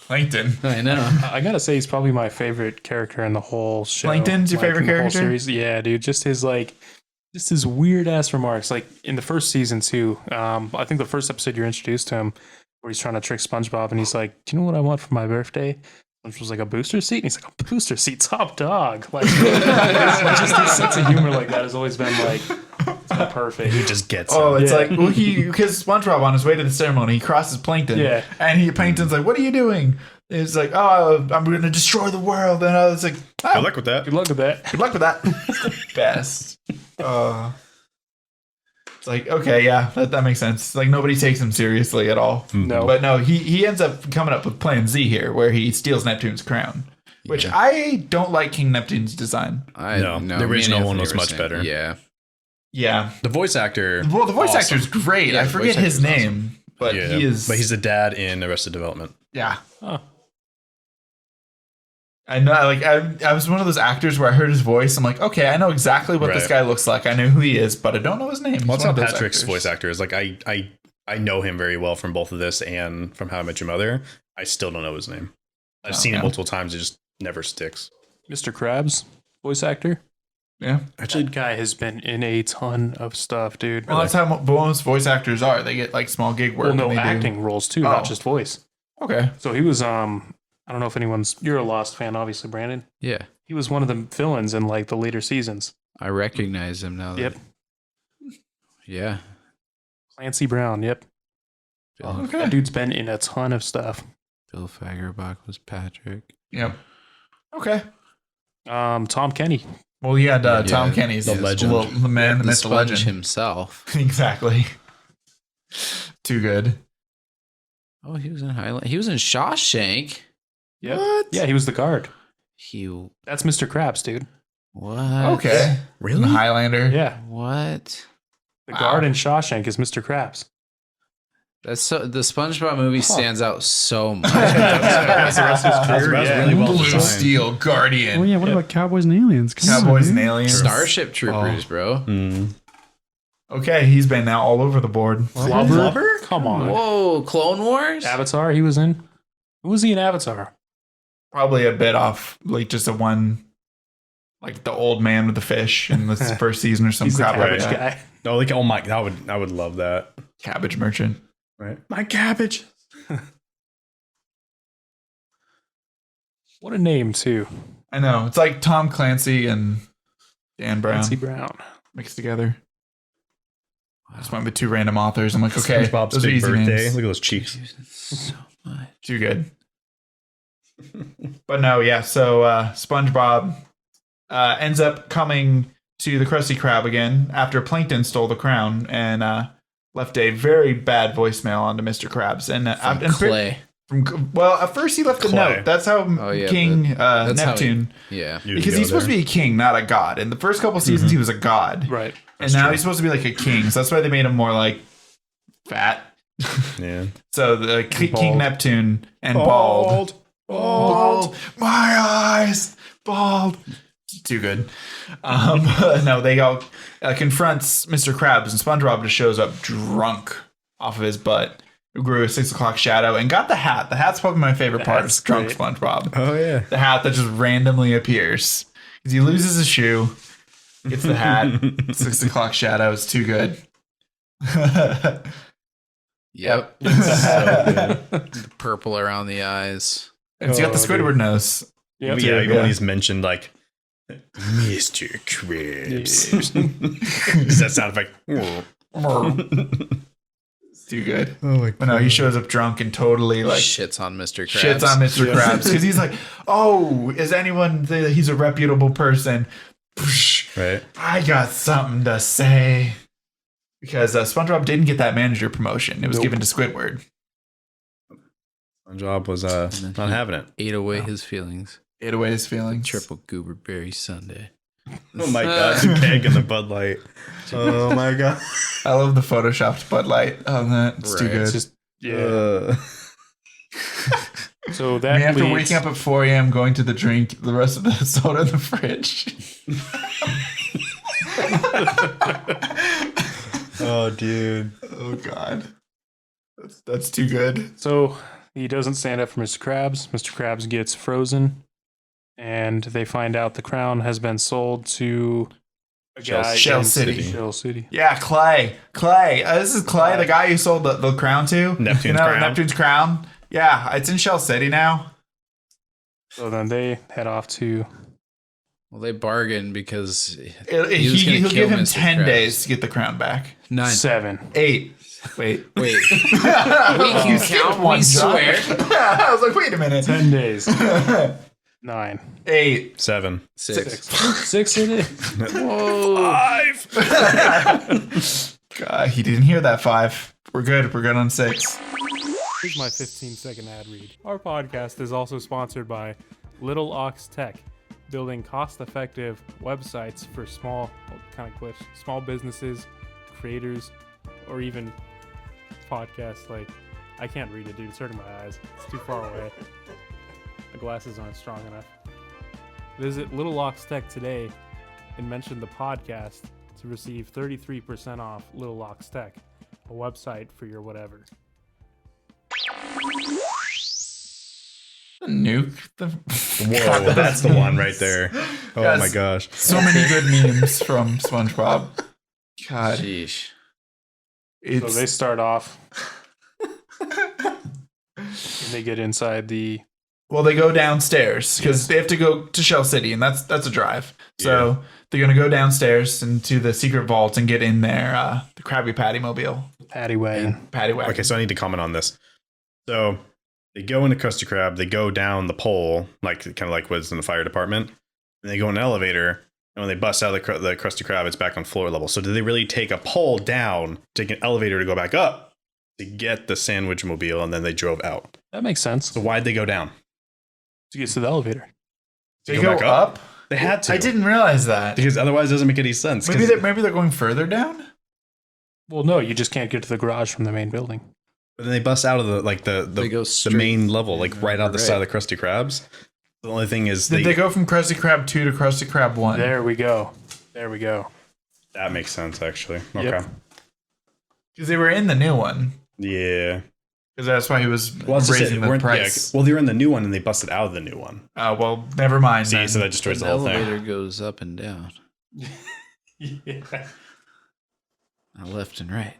Plankton. I know. I gotta say, he's probably my favorite character in the whole show. Plankton's your favorite in the whole character? series. Yeah, dude. Just his weird ass remarks. Like in the first season too. I think the first episode you're introduced to him, where he's trying to trick SpongeBob, and he's like, "Do you know what I want for my birthday?" Which was like a booster seat, and he's like, "A booster seat, top dog." Like, just his sense of humor like that has always been like perfect. He just gets Oh, it. it's Yeah. like, well, because SpongeBob on his way to the ceremony, he crosses Plankton. Yeah. And Plankton's like, what are you doing? And he's like, oh, I'm going to destroy the world. And I was like, oh, Good luck with that. Good luck with that. good luck with that. Best. It's like, okay, yeah, that makes sense. Like, nobody takes him seriously at all. No. But no, he ends up coming up with Plan Z here, where he steals Neptune's crown. Which I don't like King Neptune's design. No, me the and original one Anthony was were much saying- better. Yeah. Yeah. The voice actor. Well, the voice awesome. actor's great. Yeah, I the forget voice his actor's name, but Yeah, he is. But he's the dad in Arrested Development. Yeah. Huh. I know, like, I was one of those actors where I heard his voice. I'm like, okay, I know exactly what this Right. guy looks like. I know who he is, but I don't know his name. He's Well, that's one how of those Patrick's actors. voice actor is. Like, I know him very well from both of this and from How I Met Your Mother. I still don't know his name. I've seen it Okay. multiple times. It just never sticks. Mr. Krabs, voice actor. Yeah. Actually, That guy has been in a ton of stuff, dude. Well, that's how most voice actors are. They get like small gig work. Well, no, and they acting roles too, Oh. not just voice. Do. Okay. So he was I don't know if you're a Lost fan, obviously, Brandon. Yeah. He was one of the villains in like the later seasons. I recognize him now. Yep. Yeah. Clancy Brown. Yep. Bill, That dude's been in a ton of stuff. Bill Fagerbach was Patrick. Yep. Okay. Tom Kenny. Well, you had Tom Kenny's the legend. the man, the The myth, the Sponge legend. himself. Exactly. Too good. Oh, he was in Highland. He was in Shawshank. Yep. What? Yeah, he was the guard. He That's Mr. Krabs, dude. what? Okay. Really? Highlander. Yeah. What? The Wow. guard in Shawshank is Mr. Krabs. That's so. The SpongeBob movie stands out so much. That's the rest of his career. That's Yeah. really well Blue designed. Steel Guardian. Oh yeah, what about Cowboys and Aliens? Come on, Cowboys and man. Aliens. Starship Troopers, bro. Mm. Okay, he's been now all over the board. Flubber? Come on. Whoa, Clone Wars? Avatar, he was in. Who was he in Avatar? Probably a bit off, like just a one, like the old man with the fish in the first season or some He's the crap like cabbage that. guy. No, like, oh my, I would love that. Cabbage merchant. Right? My cabbage. What a name, too. I know. It's like Tom Clancy and Dan Brown Clancy Brown. mixed together. I just went with two random authors. I'm like, okay, SpongeBob's those are big easy birthday. names. Look at those cheeks. So much. Too good. But no, yeah. So SpongeBob ends up coming to the Krusty Krab again after Plankton stole the crown and left a very bad voicemail onto Mr. Krabs. And Clay. Well, at first he left a Clay. note. That's how yeah, King that's how Neptune. Yeah. Because he's supposed to be a king, not a god. In the first couple seasons, he was a god, Right. and now he's supposed to be like a king. So that's why they made him more like fat. Yeah. So the King Bald. Neptune and bald. My eyes, bald. Too good. No, they go confronts Mr. Krabs, and SpongeBob just shows up drunk off of his butt. Who grew a 6 o'clock shadow and got the hat. The hat's probably my favorite part hat's of drunk great. SpongeBob. Oh yeah. The hat that just randomly appears because he loses his shoe, gets the hat. 6 o'clock shadow is too good. Yep. So good. The purple around the eyes. And he's got the Oh, Squidward dude. nose. Yep. Yeah, even yeah. when he's mentioned like Mr. Krabs. Does that sound like It's too good. Oh my But no, he shows up drunk and totally like Shits on Mr. Krabs. shits on Mr. Krabs because he's like, "Oh, is anyone? He's a reputable person." Right. I got something to say because SpongeBob didn't get that manager promotion. It was given to Squidward. SpongeBob was not having it. Ate away his feelings. Ate away his feelings. Triple Goober Berry Sunday. Oh my god, the keg and the Bud Light. Oh my god. I love the photoshopped Bud Light on that. It's too Right. good. It's just, yeah. So that Me after leads, waking up at 4 a.m. going to the drink the rest of the soda in the fridge. Oh dude. Oh god. That's too good. So he doesn't stand up for Mr. Krabs. Mr. Krabs gets frozen, and they find out the crown has been sold to a guy Shell in City. Shell City. Yeah, Clay. This is Clay, the guy you sold the crown to. Neptune's crown. Neptune's crown. Yeah, it's in Shell City now. So then they head off to. Well, they bargained because He'll kill give him Mr. 10 Krabs. days to get the crown back. 9. 7. 8. Wait. Wait. We can count, we swear. I was like, wait a minute. 10 days. 9. 8. 7. 6. 6 it is. Whoa. 5. God, he didn't hear that 5. We're good. We're good on 6. Here's my 15-second ad read. Our podcast is also sponsored by Little Ox Tech, building cost-effective websites for small businesses, creators, or even podcasts. Like, I can't read it, dude. It's hurting my eyes. It's too far away. The glasses aren't strong enough. Visit Little Ox Tech today and mention the podcast to receive 33% off Little Ox Tech, a website for your whatever. Nuke. Whoa, that's the one right there. Oh Guys, my gosh. So many good memes from SpongeBob. God, Sheesh. it's So they start off. And they get inside the Well, they go downstairs because they have to go to Shell City, and that's a drive. So they're gonna go downstairs into the secret vault and get in there. The Krabby Patty mobile. Patty wagon. Patty wagon. Okay, so I need to comment on this. So they go into Krusty Krab, they go down the pole, like kind of like what's in the fire department, and they go in an elevator. And when they bust out the Krusty Krab, it's back on floor level. So did they really take a pole down, take an elevator to go back up to get the sandwich mobile, and then they drove out? That makes sense. So why'd they go down? To get to the elevator. They go back up? They had to. I didn't realize that. Because otherwise it doesn't make any sense. Maybe they're going further down? Well, no, you just can't get to the garage from the main building. But then they bust out of They go the main level, like right out the Right. side of the Krusty Krabs. The only thing is Did they go from Krusty Krab 2 to Krusty Krab 1? There we go. that makes sense actually. Okay. Yep. Because they were in the new one. Yeah. Because that's why he was Well, as I said, raising the price. well, they were in the new one and they busted out of the new one. Well, never mind. See, then. so that destroys The the whole elevator thing. goes up and down, Yeah. left and right.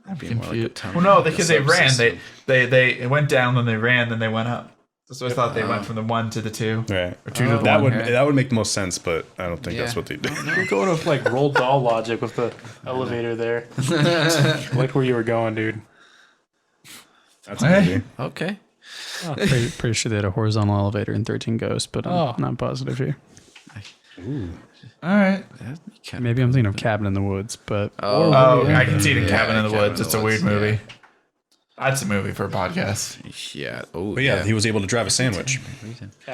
I'm Be more like a confused. tunnel, Well, no, like a because they ran. subsystem. They went down, then they ran, then they went up. So I thought they went from the 1 to the 2. Right. Or 2 to the That 1. would make the most sense, but I don't think that's Yeah. what they did. You're going with like roll doll logic with the elevator there. Like where you were going, dude. That's a movie. Okay. Pretty sure they had a horizontal elevator in 13 Ghosts, but I'm not positive here. All right. Maybe I'm thinking of Cabin in the Woods, but Oh, I can see it in Cabin in the Cabin Woods. in It's the a weird Woods, movie. That's a movie for a podcast. Yeah. Oh, But yeah, he was able to drive a sandwich.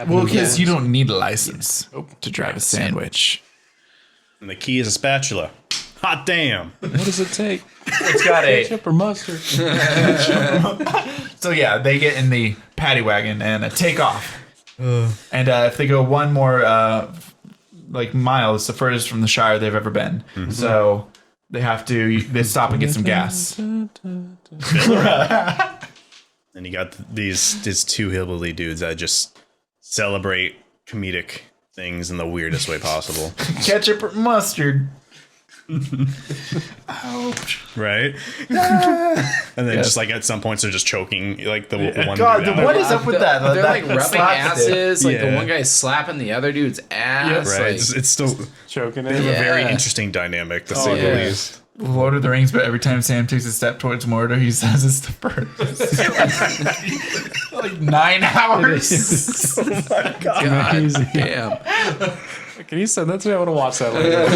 Well, because you don't need a license to drive a sandwich. And the key is a spatula. Hot damn. What does it take? It's got a. Ketchup or mustard? So yeah, they get in the paddy wagon and take off. And if they go one more mile, it's the furthest from the Shire they've ever been. So they have to. They stop and get some gas. And you got these two hillbilly dudes that just celebrate comedic things in the weirdest way possible. Ketchup or mustard. Ouch. Right? And then just like at some points they're just choking like the one God, dude out. what is up with that? They're That like rubbing slapstick. asses. Like the Yeah. one guy's slapping the other dude's ass. Right. Like, It's still Choking they have it. a very Yeah. interesting dynamic to say the yeah. least. Lord of the Rings, but every time Sam takes a step towards Mordor, he says it's the first. like 9 hours. God damn. Can you send that to me? I want to watch that later.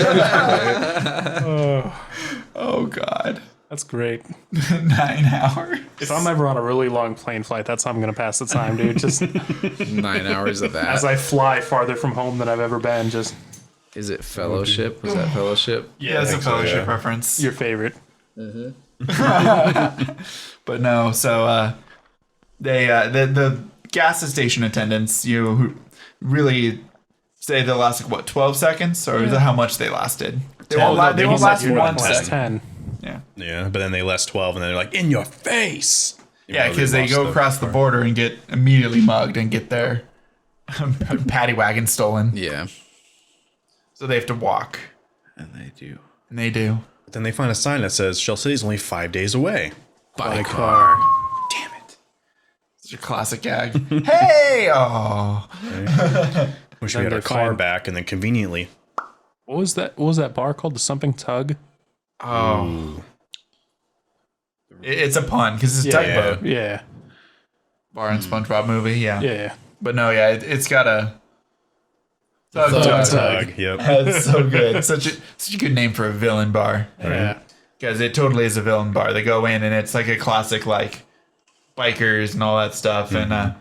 Oh God. That's great. 9 hours. If I'm ever on a really long plane flight, that's how I'm going to pass the time, dude. Just 9 hours of that. as I fly farther from home than I've ever been, just Is it Fellowship? Was that Fellowship? Yeah, it's a fellowship yeah. reference. your favorite. But no, so they the gas station attendants, who really say they last like what 12 seconds, or is that how much they lasted? They won't, they won't last You're not 1 last second. 10. Yeah, Yeah, but then they last 12 and then they're like, in your face. yeah, because they go across the border and get immediately mugged and get their paddy wagon stolen. Yeah. So they have to walk, And they do. and they do. But then they find a sign that says Shell City's only 5 days away. By car. Damn it! Such a classic gag. Hey! Oh, Wish we had they our car find- back and then conveniently. What was that bar called? The something tug? oh. It's a pun because it's a tugboat Yeah. bar in SpongeBob movie. Yeah. Yeah. But no, yeah, it's got a tug. Tug. Yep. That's so good. Such a good name for a villain bar. Yeah. Because it totally is a villain bar. They go in and it's like a classic like bikers and all that stuff. And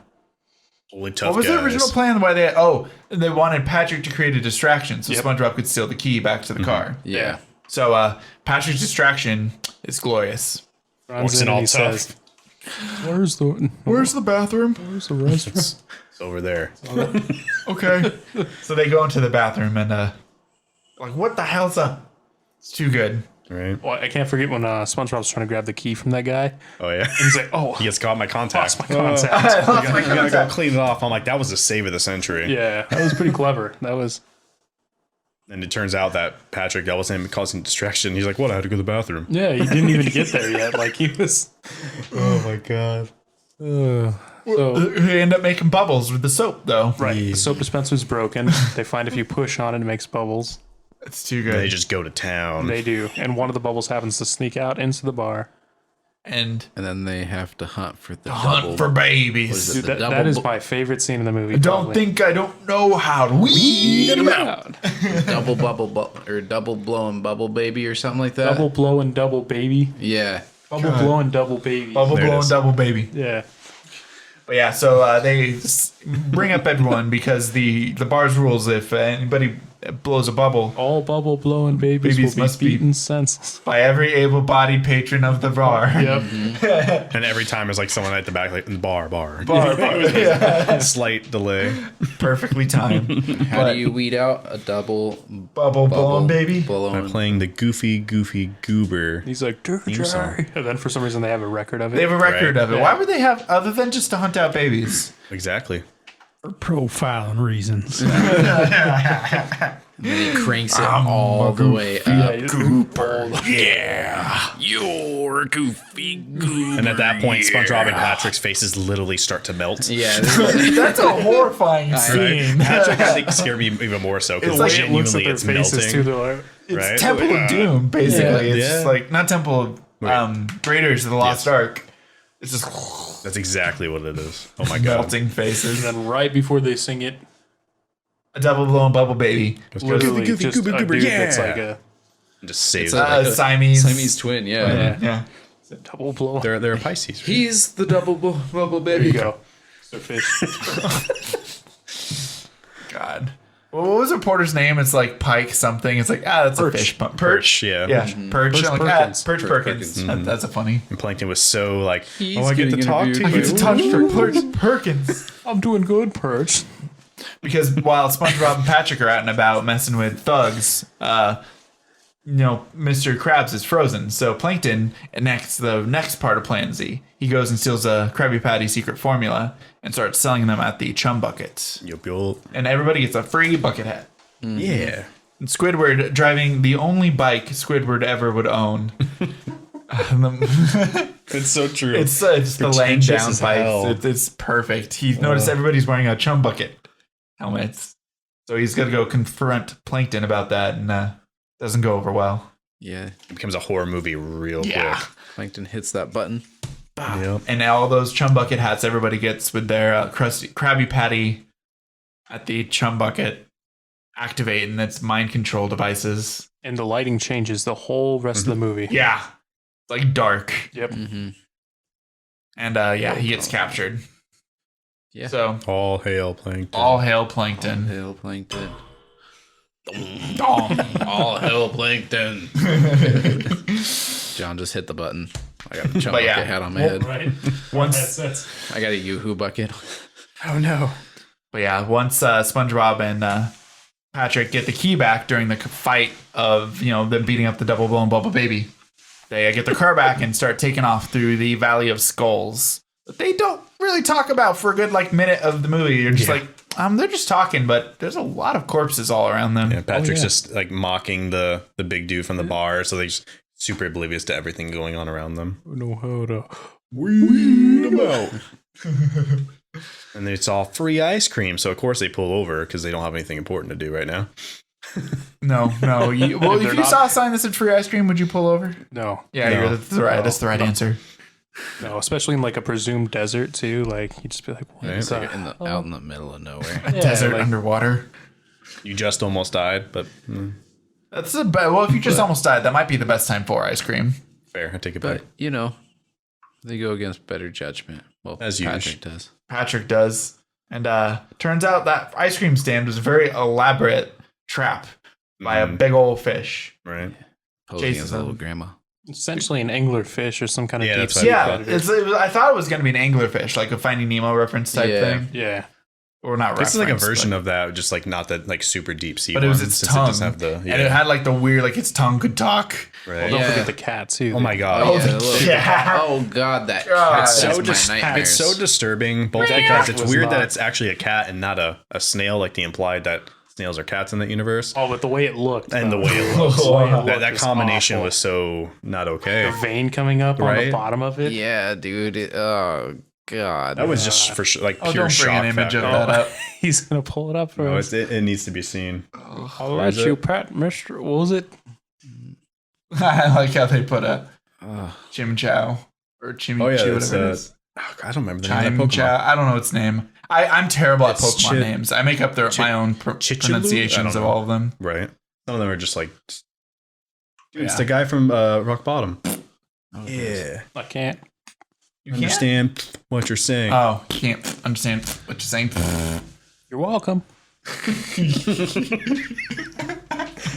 Only tough what was guys. the original plan? Why they wanted Patrick to create a distraction so SpongeBob could steal the key back to the car. Yeah. So Patrick's distraction is glorious. Walks in all he tough. says, Where's the bathroom? restaurant? It's over there. Okay. So they go into the bathroom and like, what the hell's up? It's too good. Right. Well, I can't forget when SpongeBob's trying to grab the key from that guy. Oh, yeah. He's like, oh, He gets caught in my contact. lost my contact. I gotta go clean it off. I'm like, that was the save of the century. Yeah, that was pretty clever. That was And it turns out that Patrick, that was him causing distraction. He's like, what? I had to go to the bathroom. he didn't even get there yet. Like he was. Oh, my God. So They end up making bubbles with the soap, though. right, the soap dispenser's broken. They find if you push on it, it makes bubbles. It's too They good. just go to town. They do, and one of the bubbles happens to sneak out into the bar. And And then they have to hunt for the hunt double. for What babies. is it? Dude, The that double is bu- my favorite scene in the movie. I don't probably. think I don't know how to weed them out. double or double blowing bubble baby or something like that. Double blow and double baby. Yeah. Bubble blow and double baby. Bubble There it blowing is. double baby. Yeah. But yeah, so they bring up everyone because the bar's rules: if anybody blows a bubble All bubble blowing babies, Babies will must be be- beaten senseless. by every able-bodied patron of the bar. Yep. And every time there's like someone at the back, like bar. Bar. Yeah. Slight delay. Perfectly timed. How do you weed out a double Bubble blowing baby. By blowing? playing the goofy goober. He's like, Theme song. dirty. And then for some reason they have a record of it. They have a record Right. of it. Yeah. Why would they have other than just to hunt out babies? Exactly. For profiling reasons. And then he cranks it all the way up. Gooper. Yeah. You're goofy goo. And at that point, SpongeBob and Patrick's faces literally start to melt. Yeah. That's a horrifying scene. Patrick, I think, scared me even more so because It's like It looks at genuinely their it's faces melting. too. They're like, It's Right? Temple of Doom, basically. Yeah. It's just Yeah. like, not Temple of Raiders of the Lost Ark. It's just That's exactly what it is. Oh my god. melting faces. and then right before they sing it, A double blowing bubble baby. literally goofy, just goober, a goober, dude yeah. that's like a Just saves It's it. like a Siamese. Siamese twin, yeah. Yeah. double blow. They're a Pisces. Right? He's the double bubble There baby. you go. So fish. God. Well, what was the reporter's name? It's like Pike something. It's like, that's Perch. a fish. Perch. Perch, yeah. Yeah. Perch. Perch I'm like, Perkins. Perch Perch Perkins. Perkins. That's a funny. And Plankton was so like, He's I get to getting talk to interviewed. I get to you. touch for Perch Perkins. I'm doing good, Perch. Because while SpongeBob and Patrick are out and about messing with thugs, Mr. Krabs is frozen. So Plankton enacts the next part of Plan Z. He goes and steals a Krabby Patty secret formula and starts selling them at the chum buckets. Yup. And everybody gets a free bucket hat. Yeah. And Squidward driving the only bike Squidward ever would own. It's so true. It's the laying Pretentious down as hell. bikes. It's perfect. He's noticed everybody's wearing a chum bucket helmets. So he's going to go confront Plankton about that, and doesn't go over well. Yeah. It becomes a horror movie real quick. Plankton hits that button. Yep. And all those chum bucket hats everybody gets with their Krabby Patty at the chum bucket activate, and that's mind control devices. And the lighting changes the whole rest of the movie. Yeah. It's like dark. Yep. Mm-hmm. And he gets captured. Yeah. So All hail Plankton. all hail Plankton. Hail Plankton. Dong. All hell Plankton. John just hit the button. I got a chum But yeah. bucket hat on my head. Right. Once, I got a Yoo-hoo bucket. Oh no. but yeah, once SpongeBob and Patrick get the key back during the fight of them beating up the double blown bubble baby, they get their car back and start taking off through the Valley of Skulls. But they don't really talk about for a good minute of the movie. You're just like, they're just talking, but there's a lot of corpses all around them. Yeah, Patrick's just like mocking the big dude from the bar, so they're just super oblivious to everything going on around them. Know how to Weed them out. And it's all free ice cream, so of course they pull over because they don't have anything important to do right now. No. Well, if They're you not- saw a sign that said free ice cream, would you pull over? no, Yeah, No. that's the right answer. no, especially in like a presumed desert too. Like you just be like, what Right. is that? Out in the middle of nowhere. A desert like- underwater. You just almost died, but That's well, if you just almost died, that might be the best time for ice cream. fair. I take it back. But, they go against better judgment. Well, As Patrick usual. does. Patrick does. And turns out that ice cream stand was a very elaborate trap by a big old fish. Right. Posing Chases as a little him. grandma. Essentially an anglerfish or some kind of Yeah, deep that's sea Yeah, predator. I thought it was going to be an anglerfish, like a Finding Nemo reference type Yeah. thing. Yeah, Or not This is like a reference, version but- of that, just like not that like super deep sea. But it was one, its since tongue. It does have the, And it had like the weird, its tongue could talk. right. don't Yeah. forget the cat too. Oh my god. Oh, yeah, the the little- cat. Oh God, that God. cat It's is so my dis- nightmares. it's so disturbing, both That because cat it's was weird that not- it's actually a cat and not a snail, like they implied that snails are cats in that universe. Oh, but the way it looked And the though. way it looks. The way it that looked was combination awful. was so not okay. The vein coming up on Right? the bottom of it. Yeah, dude. God. That was just for like Oh, pure don't bring an shock image factor. of that up. He's gonna pull it up for No, us. it needs to be seen. I'll let you, Pat, Mister. What was it? I like how they put a Ugh. Chim Chow or Chimmy Oh yeah, Chew, it's whatever it is. I don't remember the name Chime of that Pokemon. Chow. I don't know its name. I'm terrible at It's Pokemon names. I make up my own Chichulu? I pronunciations don't of know. all of them. Right. Some of them are just like, dude, it's Yeah. the guy from Rock Bottom. Oh, Yeah. I can't. You can't? Understand what you're saying. Oh, can't understand what you're saying. You're welcome.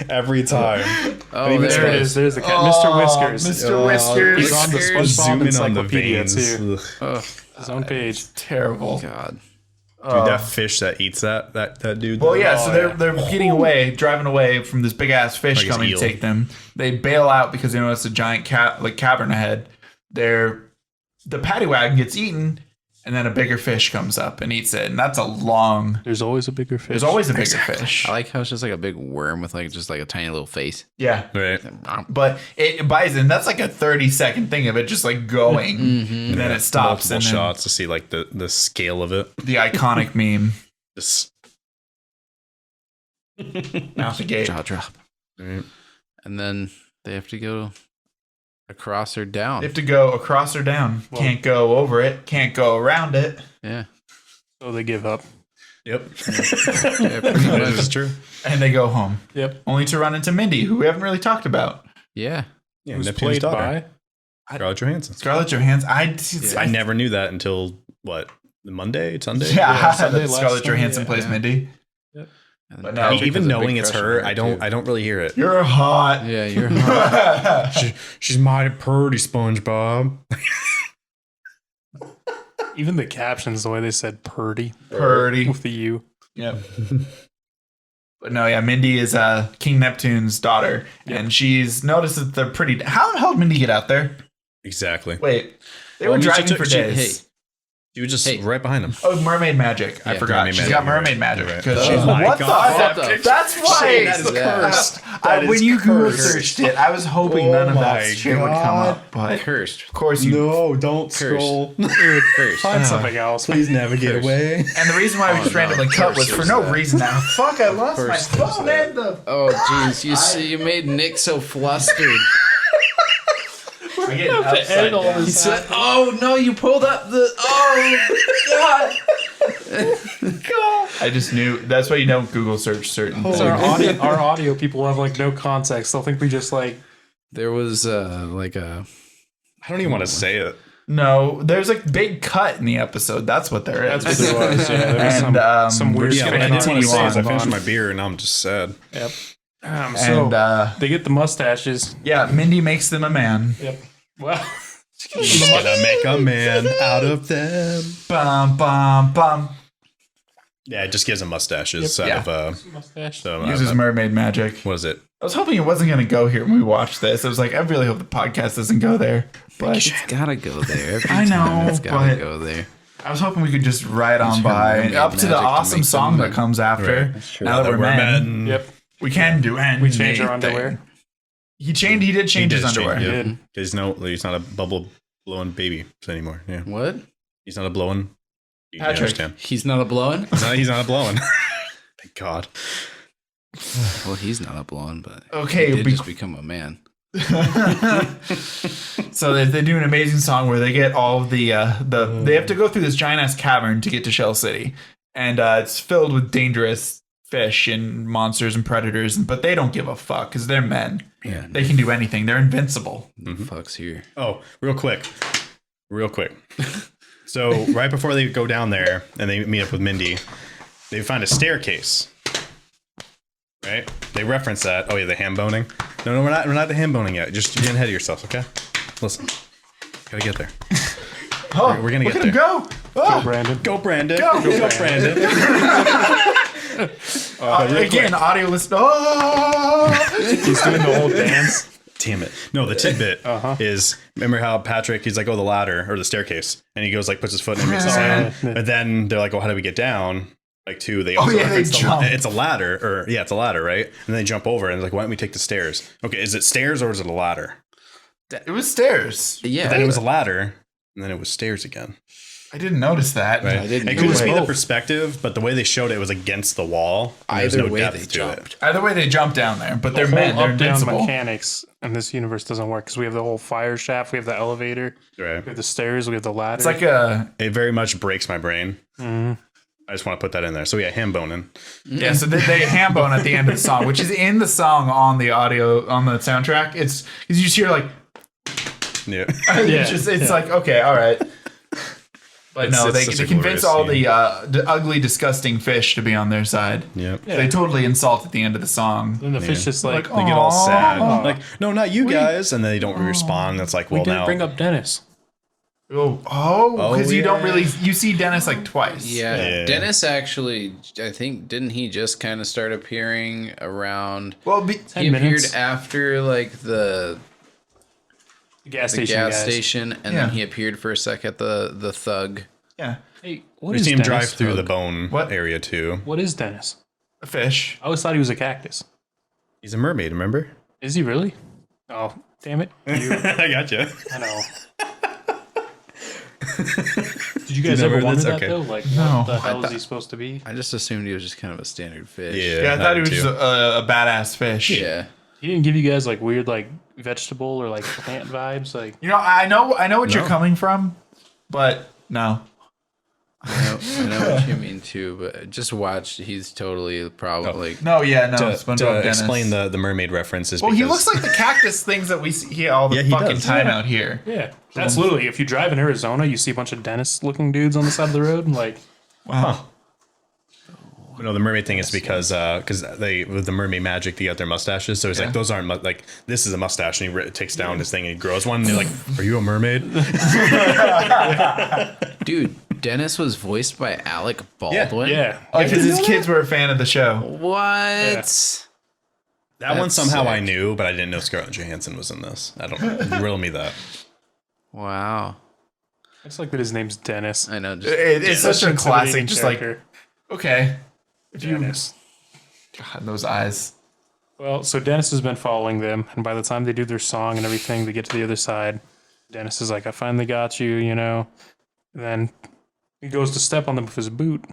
Every time. Oh, Even There it it is. There's the cat. Mr. Whiskers. Mr. Whiskers. He's on the SpongeBob Zoom in on the Encyclopedia veins. too. Ugh. Oh, His own page. Terrible. God. Dude, that fish that eats that dude. Well, yeah, so they're getting away, driving away from this big ass fish Like it's coming eel. to take them. They bail out because they notice a giant cavern ahead. The paddy wagon gets eaten, and then a bigger fish comes up and eats it, and that's a long. There's always a bigger fish. There's always a bigger fish. I like how it's just like a big worm with like just like a tiny little face. Yeah, Right. but it buys in. That's like a 30-second thing of it just like going, and then it stops, Multiple and then shots to see like the scale of it. the iconic meme Just out the gate. Jaw drop. right. And then they have to go across or down. They have to go across or down. Can't go over it. Can't go around it. Yeah. So they give up. Yep. Yeah, pretty That much. is true. And they go home. Yep. Only to run into Mindy, who we haven't really talked about. Yeah. Yeah, Who's Neptune's played daughter, by? Scarlett Johansson. Scarlett Johansson. I never knew that until what? Sunday? Yeah, Sunday, that last Scarlett Sunday, Johansson plays yeah. Mindy. And But no, Patrick Even has a big knowing it's crush on her, I too. don't really hear it. You're hot. Yeah, you're hot. She's mighty pretty, SpongeBob. Even the captions, the way they said "purdy" Purdy. with the U. Yep. But no, yeah, Mindy is King Neptune's daughter, and she's noticed that they're pretty. How the hell did Mindy get out there? Exactly. Wait, they Well, were I mean, she driving took- for she- days. She was just Hey. right behind him. Oh, mermaid magic. I Yeah, forgot. mermaid She's magic, got you're mermaid right. magic. You're right. Because Oh she's my what God. the? What the- That's why. Shane, that is Yeah. cursed. That is when you Google cursed. searched it, I was hoping Oh none of my that shit would come God. up. But Cursed. of course you. No, don't Cursed. scroll. Cursed. Find something else. Please navigate Cursed. away. And the reason why we just no, randomly cut was for there's no that. reason. Now, fuck! I lost my First there's phone that. and the. Oh, jeez. You see, you made Nick so flustered. I get upside down. He said, oh, no, you pulled up the. Oh, God. I just knew. That's why you don't Google search certain things. So our audio people have like no context. They'll think we just like There was like a. I don't even want to say it. No, there's a big cut in the episode. That's what there is. that's what there was. Yeah, there was And, some weird we're just shit. gonna What I didn't want continue to say is I on. finished my beer and now I'm just sad. Yep. So And they get the mustaches. yeah, Mindy makes them a man. Yep. Well, She's gonna make a man out of them. Bum bum bum. Yeah, it just gives him mustaches out Yeah. of mustache. so, Uses mermaid magic. what is it? I was hoping it wasn't going to go here when we watched this. I was like, I really hope the podcast doesn't go there. But It's gotta go there. Every I know, time it's gotta but- go there. I was hoping we could just ride on Use by mermaid up to the magic to awesome make song them that men. comes after. Right. Now that we're men, Yep. we can do anything. We change our underwear. He did change his underwear. Yeah. Did. He's not a bubble blowing baby anymore. Yeah, What? he's not a blowing. You Patrick. understand? He's not a blowing? He's not a blowing. Thank God. Well, he's not a blowing, but Okay, he did be- just become a man. So they do an amazing song where they get all of they have to go through this giant ass cavern to get to Shell City, and it's filled with dangerous fish and monsters and predators, but they don't give a fuck because they're men. Yeah. They can do anything. They're invincible. The fuck's here? Oh, real quick. So right before they go down there and they meet up with Mindy, they find a staircase. Right? They reference that. Oh yeah, the ham boning. No, we're not the ham boning yet. Just you're getting ahead of yourself, okay? Listen. Gotta get there. Oh, We're gonna look get at him there. go. Oh, Brandon. Go Brandon. Go. Go Brandon. again, audio list. Oh, He's doing the whole dance. Damn it. No, the tidbit is, remember how Patrick, he's like, oh, the ladder or the staircase. And he goes like, puts his foot in and makes a sound. But then they're like, oh, how do we get down? Like they also yeah, they reference jump. it's a ladder, it's a ladder, right? And they jump over and it's like, why don't we take the stairs? Okay, is it stairs or is it a ladder? it was stairs. Yeah. But then it was a ladder and then it was stairs again. I didn't notice that. Right. I didn't It do could just it. be the perspective, but the way they showed it was against the wall. And there's Either no way, depth they to jumped. it. Either way, they jump down there, but they're The men. whole They're up-down invincible. mechanics in this universe doesn't work because we have the whole fire shaft, we have the elevator, Right. we have the stairs, we have the ladder. It's like a It very much breaks my brain. Mm-hmm. I just want to put that in there. So yeah, ham boning. yeah. So they ham bone at the end of the song, which is in the song on the audio on the soundtrack. It's because you just hear like Yeah. it's like okay, all right. But no, It's they such a convince glorious all scene. the ugly, disgusting fish to be on their side. Yep. Yeah. They totally insult at the end of the song. Then the fish just like, Like, They get all sad. Aw. Like, no, not you guys. And then they don't respond. That's like, we well, didn't now. bring up Dennis. Because you don't yeah. really you see Dennis like twice. Yeah. Yeah. Dennis actually, I think, didn't he just kind of start appearing around? Well, He 10 minutes. appeared after like the Gas the station gas guys. station, and Yeah. then he appeared for a sec at the thug. yeah, Hey, what We is see him Dennis? drive through the bone What? area too. What is Dennis? a fish. I always thought he was a cactus. He's a mermaid, remember? Is he really? Oh, damn it. I got you. I know. Did you guys ever never- wonder that's that okay. though? Like, No. what the hell is he supposed to be? I just assumed he was just kind of a standard fish. Yeah, I thought he was just a badass fish. Yeah. He didn't give you guys like weird like vegetable or like plant vibes. Like, You know, I know what you're No. coming from, but no. I know what you mean too, but just watch. He's totally probably No, yeah, no. To SpongeBob Dennis. explain the mermaid references. Well, he because- looks like the cactus things that we see all the Yeah, he fucking does. time Yeah. out here. yeah, that's literally if you drive in Arizona, you see a bunch of Dennis-looking dudes on the side of the road. And like, Wow. No, the mermaid thing is because they with the mermaid magic they got their mustaches. So it's like those aren't like this is a mustache, and he takes down this thing and he grows one. And they're like, "Are you a mermaid?" dude. Dennis was voiced by Alec Baldwin. yeah, Because his kids were a fan of the show. What? That one That's somehow I sick. knew, but I didn't know Scarlett Johansson was in this. I don't know. You riddle me that. Wow. it's like that. His name's Dennis. I know. Just, It's such a classic, Intimidating just like, character. okay. If you, Dennis. God, those eyes. Well, so Dennis has been following them, and by the time they do their song and everything, they get to the other side. Dennis is like, "I finally got you," you know. And then he goes to step on them with his boot,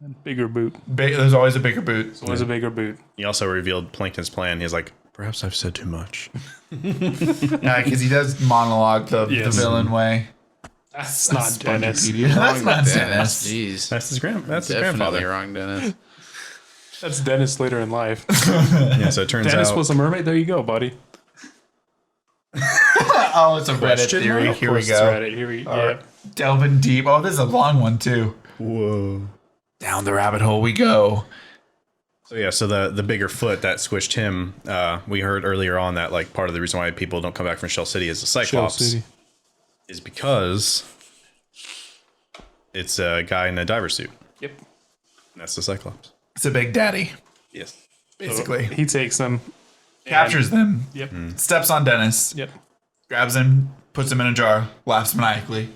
and bigger boot. There's always a bigger boot. So always a bigger boot. He also revealed Plankton's plan. He's like, "Perhaps I've said too much." Because he does monologue the Yes. villain way. That's not Dennis. Spongepedia. That's not Dennis. Jeez. That's his That's his Definitely grandfather. wrong, Dennis. That's Dennis later in life. Yeah. So it turns Dennis out was a mermaid. There you go, buddy. Oh, it's a Reddit Question theory. mark? Here we It's go. Reddit. Here we All right. Delving deep. Oh, this is a long one, too. whoa. Down the rabbit hole we go. So yeah, so the bigger foot that squished him, we heard earlier on that like part of the reason why people don't come back from Shell City is the Cyclops is because it's a guy in a diver suit. Yep. And that's the Cyclops. It's a big daddy, Yes. basically. He takes them. Captures them, Yep. steps on Dennis, Yep. grabs him, puts him in a jar, laughs maniacally.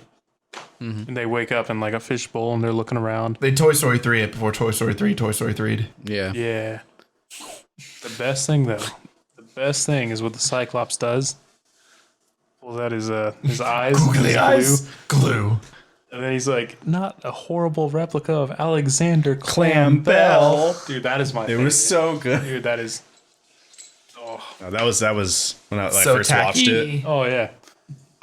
And they wake up in like a fishbowl, and they're looking around. They Toy Story 3 it before Toy Story 3 Toy Story 3'd. Yeah. Yeah. The best thing though, the best thing is what the Cyclops does. Well, that is his eyes. Googly his eyes. Glue. And then he's like, not a horrible replica of Alexander Clam Bell. Dude, that is my favorite. so good. Dude, that is. That was when I So first watched it. tacky. Oh, yeah.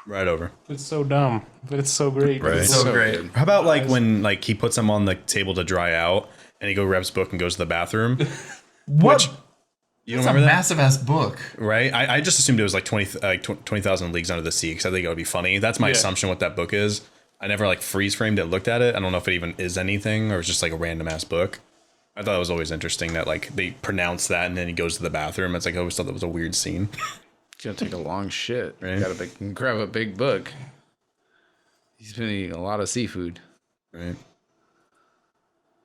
Right over. It's so dumb, but it's so great. Right. So great. good. How about like when like he puts them on the table to dry out and he grabs a book and goes to the bathroom? What? You It's don't a remember that? massive ass book. Right? I just assumed it was like 20,000 Leagues Under the Sea because I think it would be funny. That's my Yeah. assumption what that book is. I never like freeze framed it, looked at it. I don't know if it even is anything or it's just like a random ass book. I thought it was always interesting that like they pronounce that and then he goes to the bathroom. It's like I always thought that was a weird scene. It's gonna take a long shit. Right. Gotta grab a big book. He's been eating a lot of seafood. Right?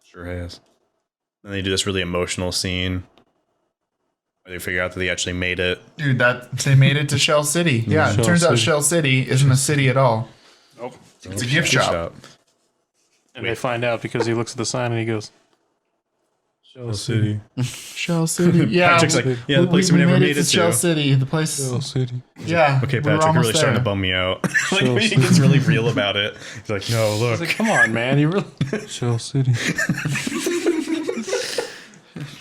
Sure has. Then they do this really emotional scene where they figure out that they actually made it. Dude, that they made it to Shell City. Yeah, it Shell turns out City. Shell City isn't a city at all. Nope. It's a gift shop. And they find out because he looks at the sign and he goes, City. Shell City. Yeah. Patrick's like, yeah, the place we never made it to. Shell City. The place. City. Yeah. Okay, we were Patrick, you're really almost starting to there. bum me out. Like when he gets really real about it. He's like, no, look. Like, come on, man. You really Shell City.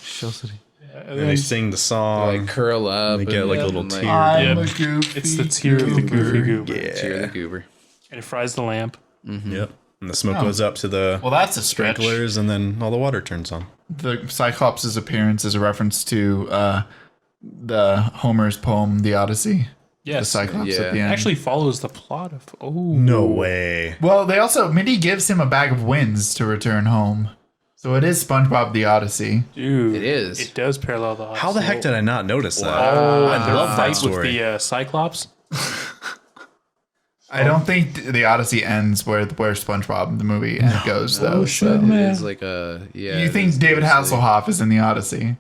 Shell City. And they sing the song. Like curl up. They get like a little and, tear. I'm Yep. a goofy It's the tear of the goofy goober. Tear the goober. And it fries the lamp. Yep. And the smoke goes up to the Well, that's a stretch. sprinklers, and then all the water turns on. The Cyclops' appearance is a reference to the Homer's poem, The Odyssey. The Yes. Cyclops Yeah. at the end. Actually follows the plot of. Oh. No way. Well, they also Mindy gives him a bag of winds to return home, so it is SpongeBob the Odyssey. Dude. It is. It does parallel the How the heck did I not notice that? Oh, I and their love that fight with story. the Cyclops. I don't think the Odyssey ends where SpongeBob the movie goes though. shit, so. man. It's like a yeah. You it think is David loosely- Hasselhoff is in the Odyssey?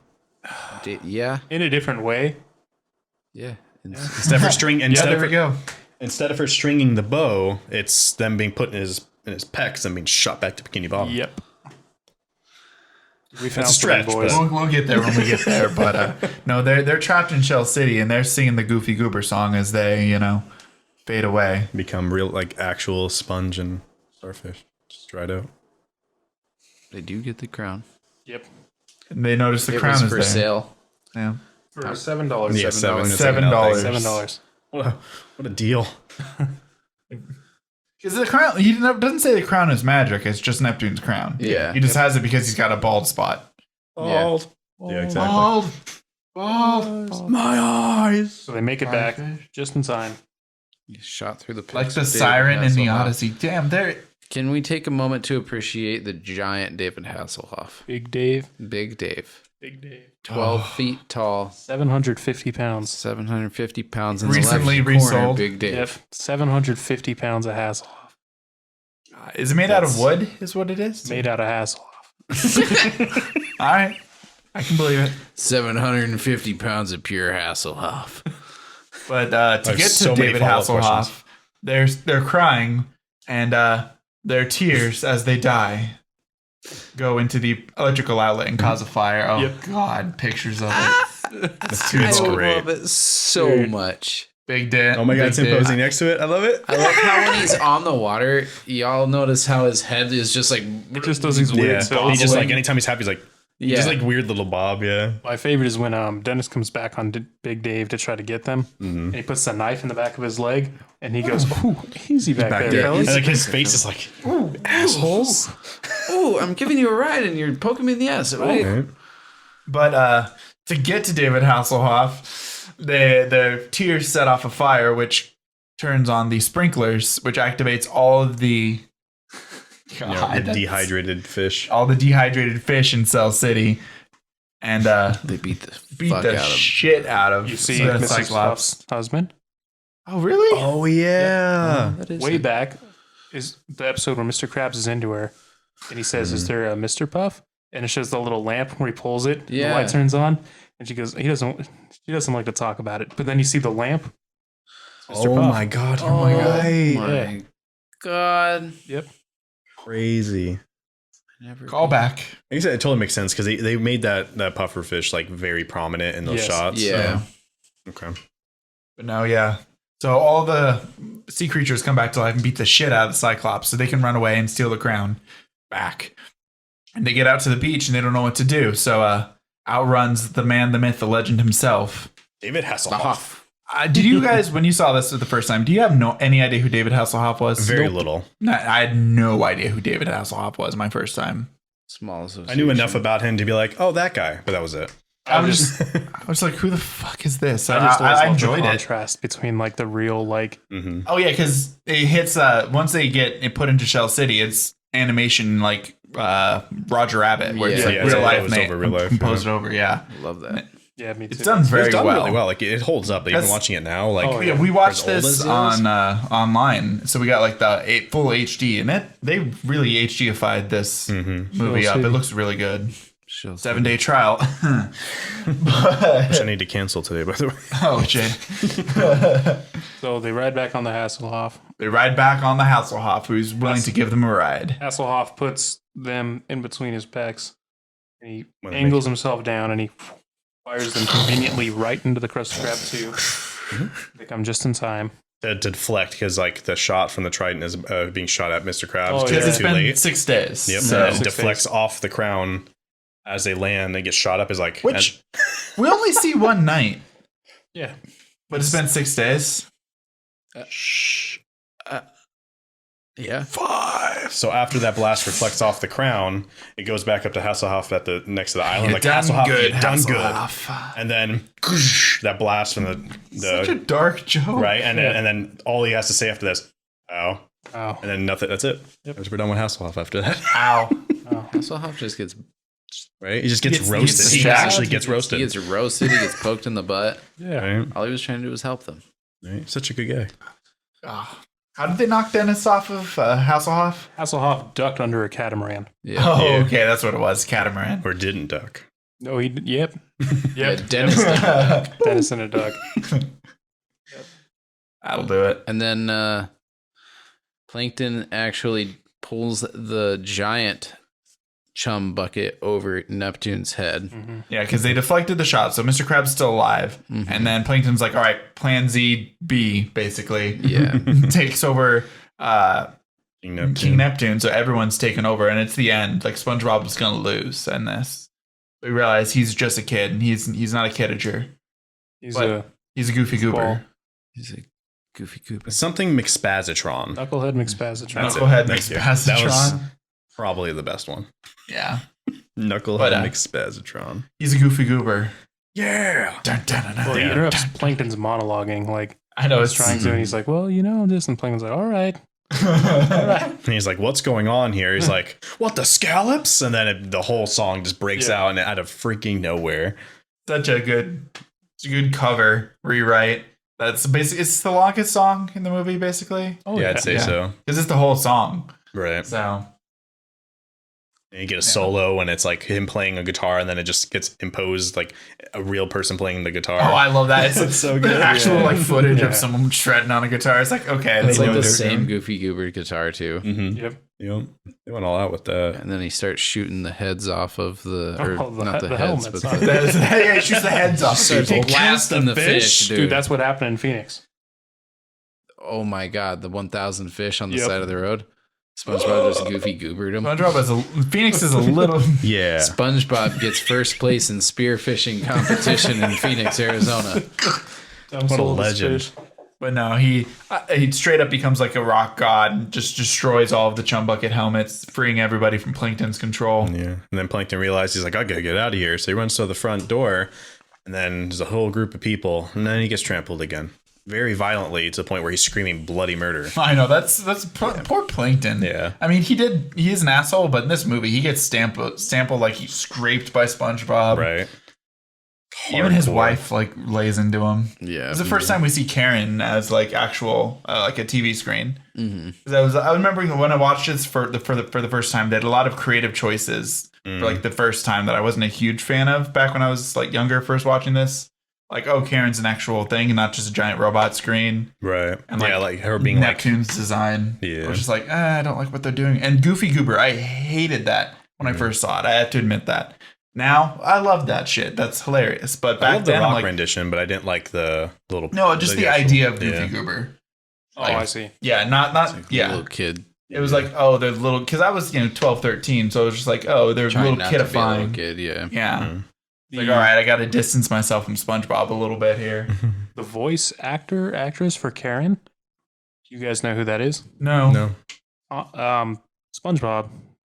Yeah. In a different way. Yeah. Instead of Go. instead of her stringing the bow, it's them being put in his pecs and being shot back to Bikini Bottom. Yep. We That's found a stretch, something, boys. but- We'll get there when we get there, but no, they're trapped in Shell City and they're singing the Goofy Goober song as they fade away. Become real, like actual sponge and starfish. Just dried out. They do get the crown. Yep. And they notice the It crown was is for there. sale. Yeah. For $7. Yeah, $7. $7. What a deal. Because the crown, he doesn't say the crown is magic. It's just Neptune's crown. Yeah. He just has it because he's got a bald spot. Yeah. Yeah, exactly. Bald. My eyes. So they make it back just in time. You shot through the Like pits the of David siren in the Hasselhoff. Odyssey. Damn, they're Can we take a moment to appreciate the giant David Hasselhoff? Big Dave. Big Dave. Big Dave. 12 feet tall, 750 pounds. 750 pounds in Recently the left corner. resold. Big Dave. Yep. 750 pounds of Hasselhoff. Is it made out of wood? Is what it is? Made out of Hasselhoff. All right, I can believe it. 750 pounds of pure Hasselhoff. But to There's get to so many David follow-up Hasselhoff, they're crying, and their tears as they die go into the electrical outlet and cause a fire. Oh Yep. God, pictures of it. It's too It's I cool. great. love it so much. Big dent. Oh my god, it's big him dent. posing next to it. I love it. I love how when he's on the water, y'all notice how his head is just like It just does these weird Yeah. cells. He just like anytime he's happy, he's like yeah. just like weird little bob, yeah. My favorite is when Dennis comes back on Big Dave to try to get them, and he puts the knife in the back of his leg, and he goes, "Ooh, easy back there, there. fellas." And like his face is like, assholes. Oh, I'm giving you a ride and you're poking me in the ass. Right. But to get to David Hasselhoff, the tears set off a fire, which turns on the sprinklers, which activates all of the You know, the dehydrated fish. all the dehydrated fish in Cell City, and They beat the beat fuck the out of him. shit out of You see the Mrs. Cyclops. Fluff's husband Oh, really? Oh yeah. That is way back is the episode where Mr. Krabs is into her, and he says, "Is there a Mr. Puff?" And it shows the little lamp where he pulls it. Yeah. The light turns on, and she goes, She doesn't like to talk about it, but then you see the lamp. It's Mr. Oh Puff. my god, you're Oh right. my Yeah. god. Yep. Crazy. Never Call back. I guess it totally makes sense because they made that puffer fish like very prominent in those Yes. shots. Yeah. So. Okay. But no, yeah. So all the sea creatures come back to life and beat the shit out of the Cyclops, so they can run away and steal the crown back. And they get out to the beach and they don't know what to do. So outruns the man, the myth, the legend himself. David Hasselhoff. Did you guys, when you saw this for the first time, do you have any idea who David Hasselhoff was? Very Nope. little. No, I had no idea who David Hasselhoff was my first time. Small association. I knew enough about him to be like, oh, that guy, but that was it. I was like, who the fuck is this? I just always I love the enjoyed it. contrast between like the real like Mm-hmm. Oh yeah, because it hits once they get it put into Shell City, it's animation like Roger Rabbit, where it's Yeah. like Yeah, real it's life, over real life, composed over. Yeah, Love that. yeah me too. it's done very It's done well. really well. Like it holds up. Like, even That's- watching it now, like Oh, Yeah, we watched For as old this as it on is? online, so we got like the full HD, and they really HDified this movie up. It looks really good. 7-day trial. But which I need to cancel today, by the way. oh shit, So they ride back on the Hasselhoff. they ride back on the Hasselhoff, who's willing to give them a ride. Hasselhoff puts them in between his pecs. And he When they angles himself down and he fires them conveniently right into the Krusty Krab 2. They come just in time. To deflect because like the shot from the Trident is being shot at Mr. Krabs Oh, just Because it's too been late. 6 days. Yep, So. and it deflects off the crown as they land. They get shot up as like Which we only see one night, Yeah. but it's been 6 days. Yeah. 5. So after that blast reflects off the crown, it goes back up to Hasselhoff at the next to the island. You're Like done Hasselhoff, good, you're done good. Hasselhoff. And then that blast from Such a the dark joke. right, and then all he has to say after this, "Ow," Oh. and then nothing. That's it. Yep. We're done with Hasselhoff after that. Ow. Hasselhoff just gets Right? He just gets He roasted. gets He stabbed. actually gets roasted. He gets roasted. He gets poked in the butt. Yeah. Right? All he was trying to do was help them. Right? Such a good guy. Ah. How did they knock Dennis off of Hasselhoff? Hasselhoff ducked under a catamaran. Yeah. Oh, Yeah. okay, that's what it was. Catamaran. Or didn't duck. No, yep. Yeah, Dennis did. Dennis and a duck. That'll do it. And then Plankton actually pulls the giant chum bucket over Neptune's head. Yeah, because they deflected the shot, so Mr. Krabs still alive. Mhm. And then Plankton's like, all right, Plan Z B, basically, Yeah. takes over King Neptune. King Neptune, so everyone's taken over, and it's the end. Like, SpongeBob is going to lose in this. We realize he's just a kid, and he's not a kidager. He's But- a He's a goofy goober. Ball. He's a goofy goober. Something McSpazitron. knucklehead McSpazitron. That's it. Knucklehead Thank you. That was McSpazitron. probably the best one. Yeah. Knucklehead But, McSpazitron. He's a goofy goober. Yeah. Dun, dun, dun, dun, Well, he dun, interrupts dun. Plankton's monologuing, like I know, he's it's trying to, and he's like, "Well, this," and Plankton's like, "All right, And he's like, "What's going on here?" He's like, "What, the scallops?" And then the whole song just breaks Yeah. out and out of freaking nowhere. Such a good cover rewrite. That's basically, it's the longest song in the movie, basically. Oh yeah, I'd say Yeah. so. Because it's the whole song. Right. So, And you get a solo and it's like him playing a guitar, and then it just gets imposed like a real person playing the guitar. oh, I love that. It's It's so good. Actual Yeah. like footage Yeah. of someone shredding on a guitar. It's like, okay, It's they like know the what they're same doing. goofy goober guitar too. Mm-hmm. Yep. Yep. They went all out with that. And then he starts shooting the heads off of the, or Oh, not the the heads, helmets, but not the, Yeah, it shoots the heads off. starts people. blasting the fish, dude. Dude, that's what happened in Phoenix. Oh my god, the 1,000 fish on the Yep. side of the road. SpongeBob just goofy goobered him. SpongeBob is Phoenix is a little. Yeah. SpongeBob gets first place in spearfishing competition in Phoenix, Arizona. What a legend. But no, he straight up becomes like a rock god and just destroys all of the chum bucket helmets, freeing everybody from Plankton's control. Yeah. And then Plankton realizes he's like, I gotta get out of here. So he runs to the front door, and then there's a whole group of people, and then he gets trampled again. Very violently, to the point where he's screaming bloody murder. I know that's poor Plankton. Yeah. I mean, he is an asshole, but in this movie, he gets sampled like he's scraped by SpongeBob. Right. Even his Hardcore. wife like lays into him. Yeah. It's the first time we see Karen as like actual like a TV screen. Mm-hmm. 'Cause I was remembering when I watched this for the first time, they had a lot of creative choices for like the first time that I wasn't a huge fan of back when I was like younger, first watching this. Like, oh, Karen's an actual thing and not just a giant robot screen. Right. And yeah, like her being Neptune's design. Yeah. I was just like, I don't like what they're doing. And Goofy Goober, I hated that when I first saw it. I have to admit that. Now, I love that shit. That's hilarious. But I back love the then, I'm rock like, rendition, but I didn't like the little. no, just the actual- idea of Goofy yeah. Goober. Oh, Like, I see. Yeah, not yeah. Little kid. It was like, oh, they're little, because I was 12, 13, so it was just like, oh, they're Trying little not to be a little kidifying. kid, yeah. Yeah. Mhm. It's like, all right, I got to distance myself from SpongeBob a little bit here. The voice actress for Karen. You guys know who that is? No. No. SpongeBob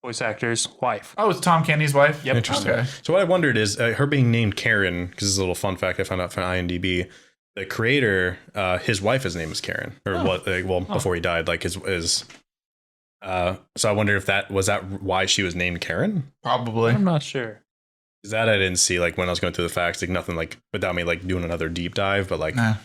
voice actor's wife. Oh, it's Tom Kenny's wife? Yep. Interesting. Okay. So what I wondered is her being named Karen, because this is a little fun fact I found out from IMDb. The creator, his wife, his name was Karen, or what? Like, well, before he died, like his. So I wonder if that was why she was named Karen. Probably. I'm not sure. Is that I didn't see like when I was going through the facts, like nothing like without me like doing another deep dive, but like Nah.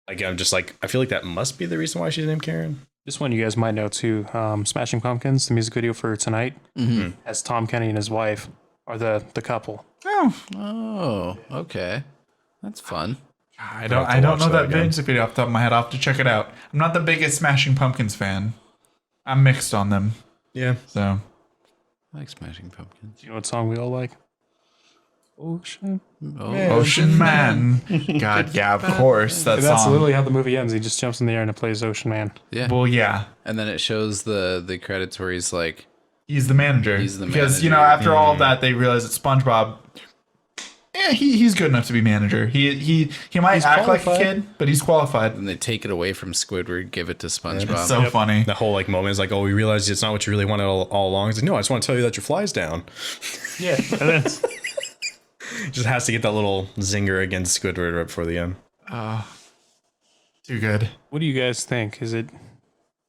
I'm just like I feel like that must be the reason why she's named Karen. This one you guys might know too. Smashing Pumpkins, the music video for Tonight, Mm-hmm. as Tom Kenny and his wife are the couple. Oh. Oh, okay. That's fun. I I'll don't have to know watch that that again. music video off the top of my head. I'll have to check it out. I'm not the biggest Smashing Pumpkins fan. I'm mixed on them. Yeah. So I like Smashing Pumpkins. Do you know what song we all like? Ocean. Ocean Man. God, yeah, of course. That That's song. literally how the movie ends. He just jumps in the air and it plays Ocean Man. Yeah. Well, yeah. And then it shows the credits where he's like, He's the manager. He's the because, manager. after all of that, they realize that SpongeBob, he's good enough to be manager. He might act like a kid, but he's qualified. and they take it away from Squidward, give it to SpongeBob. It's so funny. The whole like moment is like, oh, we realized it's not what you really wanted all along. He's like, no, I just want to tell you that your fly's down. Yeah, and then Just has to get that little zinger against Squidward right before the end. Too good. what do you guys think? Is it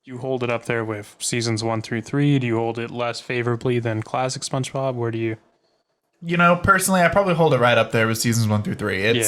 you hold it up there with seasons 1 through 3? Do you hold it less favorably than classic SpongeBob? Where do you? Personally, I probably hold it right up there with seasons 1 through 3.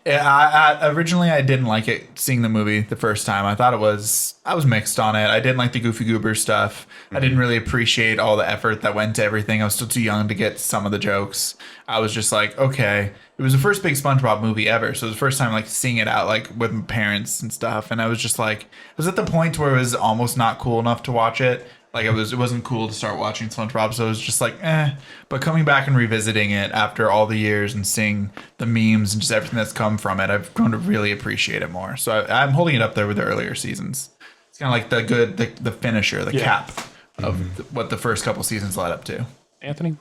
Originally I didn't like it seeing the movie the first time. I was mixed on it. I didn't like the Goofy Goober stuff. I didn't really appreciate all the effort that went to everything. I was still too young to get some of the jokes. I was just like, okay. It was the first big SpongeBob movie ever, so it was the first time like seeing it out like with my parents and stuff. And I was just like, I was at the point where it was almost not cool enough to watch it. Like it wasn't cool to start watching SpongeBob, so it was just like, eh. But coming back and revisiting it after all the years and seeing the memes and just everything that's come from it, I've grown to really appreciate it more. So I'm holding it up there with the earlier seasons. It's kind of like the finisher, the cap of what the first couple seasons led up to. Anthony?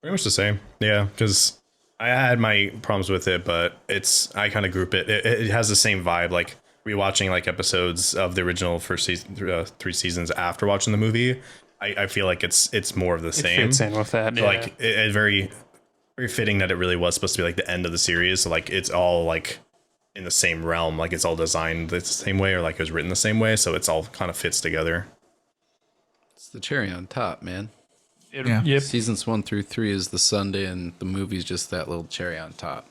Pretty much the same. Yeah, because I had my problems with it, but I kind of group it. It has the same vibe, like rewatching like episodes of the original first season, 3 seasons after watching the movie. I feel like it's more of the same. It fits in with that. So, like it very fitting that it really was supposed to be like the end of the series. So like it's all like in the same realm, like it's all designed the same way, or like it was written the same way. So it's all kind of fits together. It's the cherry on top, man. Yep. Seasons 1 through 3 is the sundae, and the movie's just that little cherry on top.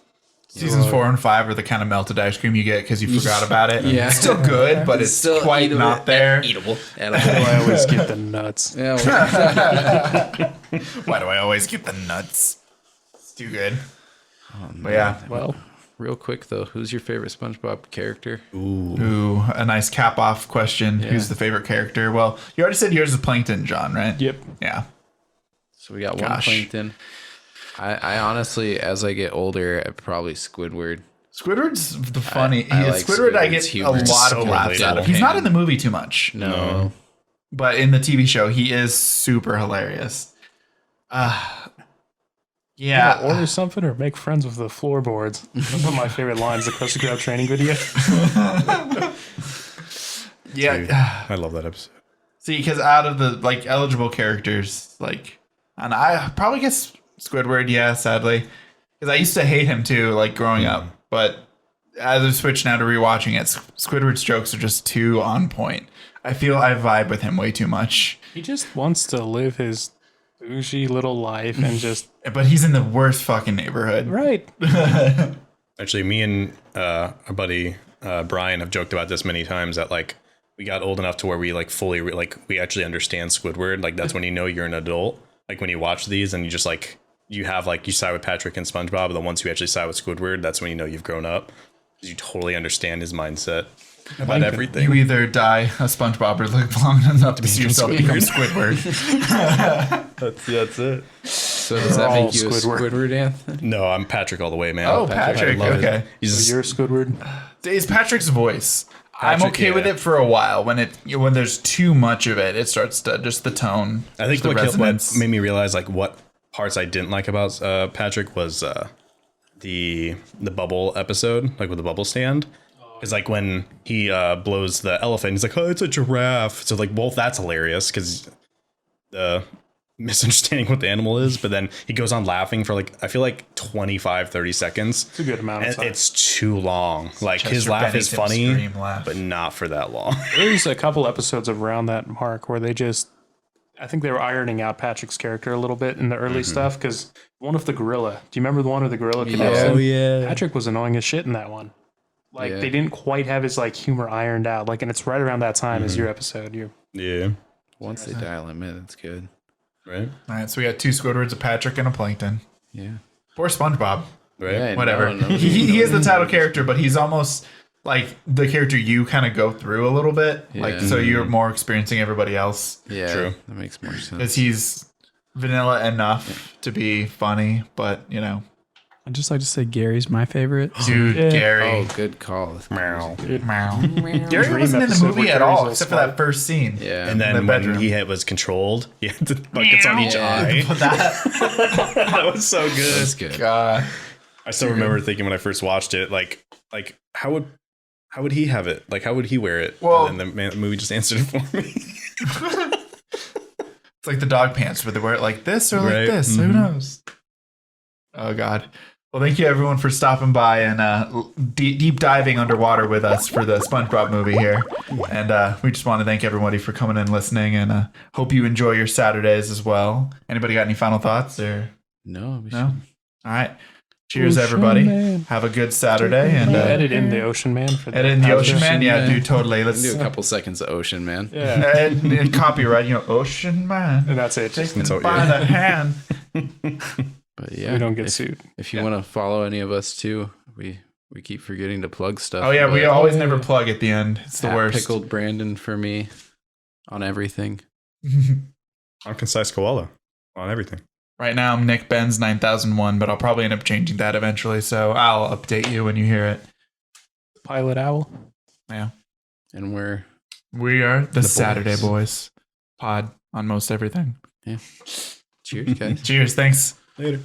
Seasons 4 and 5 are the kind of melted ice cream you get because you forgot about it. Yeah. It's still good, but it's Still quite eatable- not there. Eatable. I always get the nuts. Yeah, Why do I always get the nuts? It's too good. But yeah. Well, real quick though, who's your favorite SpongeBob character? Ooh, a nice cap off question. Yeah. Who's the favorite character? Well, you already said yours is Plankton, John, right? yep. Yeah. So we got one Gosh. Plankton. I honestly, as I get older, probably Squidward. Squidward's the funny. I like Squidward, I Squidward's get humor. a lot So of laughs out of. relatable. He's not in the movie too much, No. but in the TV show, he is super hilarious. Yeah. Order something or make friends with the floorboards. That's one of my favorite lines. The Krusty Krab training video. Yeah. Dude, I love that episode. See, because out of the like eligible characters, like, and I probably guess Squidward, yeah, sadly, because I used to hate him too, like growing up. But as I've switched now to rewatching it, Squidward's jokes are just too on point. I feel I vibe with him way too much. He just wants to live his bougie little life and just But he's in the worst fucking neighborhood. right. Actually, me and our buddy Brian have joked about this many times that like we got old enough to where we like fully we actually understand Squidward. Like that's when you know you're an adult. Like when you watch these and you just like you side with Patrick and SpongeBob, but then once you actually side with Squidward, that's when you know you've grown up. Because you totally understand his mindset about everything. You either die a SpongeBob or live long enough to see yourself become Squidward. That's it. So does that all make you Squidward. a Squidward, Anthony? No, I'm Patrick all the way, man. Oh, Patrick. I love it. Okay. He's So you're Squidward. It's Patrick's voice. I'm Patrick, okay with yeah. it for a while. When there's too much of it, it starts to just the tone. I think the what resonance. made me realize like what parts I didn't like about Patrick was the bubble episode, like with the bubble stand. Because like when he blows the elephant, he's like, "Oh, it's a giraffe." So like, well, that's hilarious because the misunderstanding what the animal is. But then he goes on laughing for like I feel like 25-30 seconds. It's a good amount of And time. it's too long. Like his Chester laugh is Bennington funny, scream laugh. but not for that long. There's a couple episodes around that mark where I think they were ironing out Patrick's character a little bit in the early stuff because one with the gorilla. Do you remember the one with the gorilla? Yeah. yeah. Patrick was annoying as shit in that one. Like Yeah. they didn't quite have his like humor ironed out. Like, and it's right around that time as your episode. Yeah. Once they dial him in, it's good. Right. All right, so we got 2 Squidwards, a Patrick, and a Plankton. Yeah. Poor SpongeBob. Right. Yeah, Whatever. no, He is the title character, but he's almost like the character you kind of go through a little bit. Like, Yeah. so you're more experiencing everybody else Yeah, True. that makes more sense. because he's vanilla enough to be funny, but I'd just like to say Gary's my favorite. Dude, Yeah. Gary. Oh, good call. Meow. Meow. Dream Gary wasn't in the episode movie where at Gary's all, all except for smart. that first scene. Yeah. And the then when bedroom. he was controlled, he had the buckets on each Yeah. eye. That, That was so good. That's good. God. I still remember thinking when I first watched it, like how would he have it? Like how would he wear it? Well- And then the movie just answered it for me. It's like the dog pants, where they wear it like this or like Right. this. Who knows? Oh, God. Well, thank you, everyone, for stopping by and deep diving underwater with us for the SpongeBob movie here. And we just want to thank everybody for coming and listening, and hope you enjoy your Saturdays as well. Anybody got any final thoughts? Or No. no? All right. Cheers, everybody. Have a good Saturday. And Edit in the Ocean Man for that. edit in the Ocean Man. Yeah, Man. dude, totally. We Let's can do a couple seconds of Ocean Man. Yeah. and copyright, Ocean Man. And that's it. Taken all- by yeah. the hand. But yeah, We don't get if, sued. If you want to follow any of us too, we keep forgetting to plug stuff. Oh, yeah, we but always never plug at the end. It's the at worst. Pickled Brandon for me on everything. I'm Concise Koala on everything. Right now, I'm Nick Benz 9001, but I'll probably end up changing that eventually. So I'll update you when you hear it. Pilot Owl. Yeah. And we're We are the Boys. Saturday Boys pod on most everything. cheers, guys. Cheers. Thanks. Later.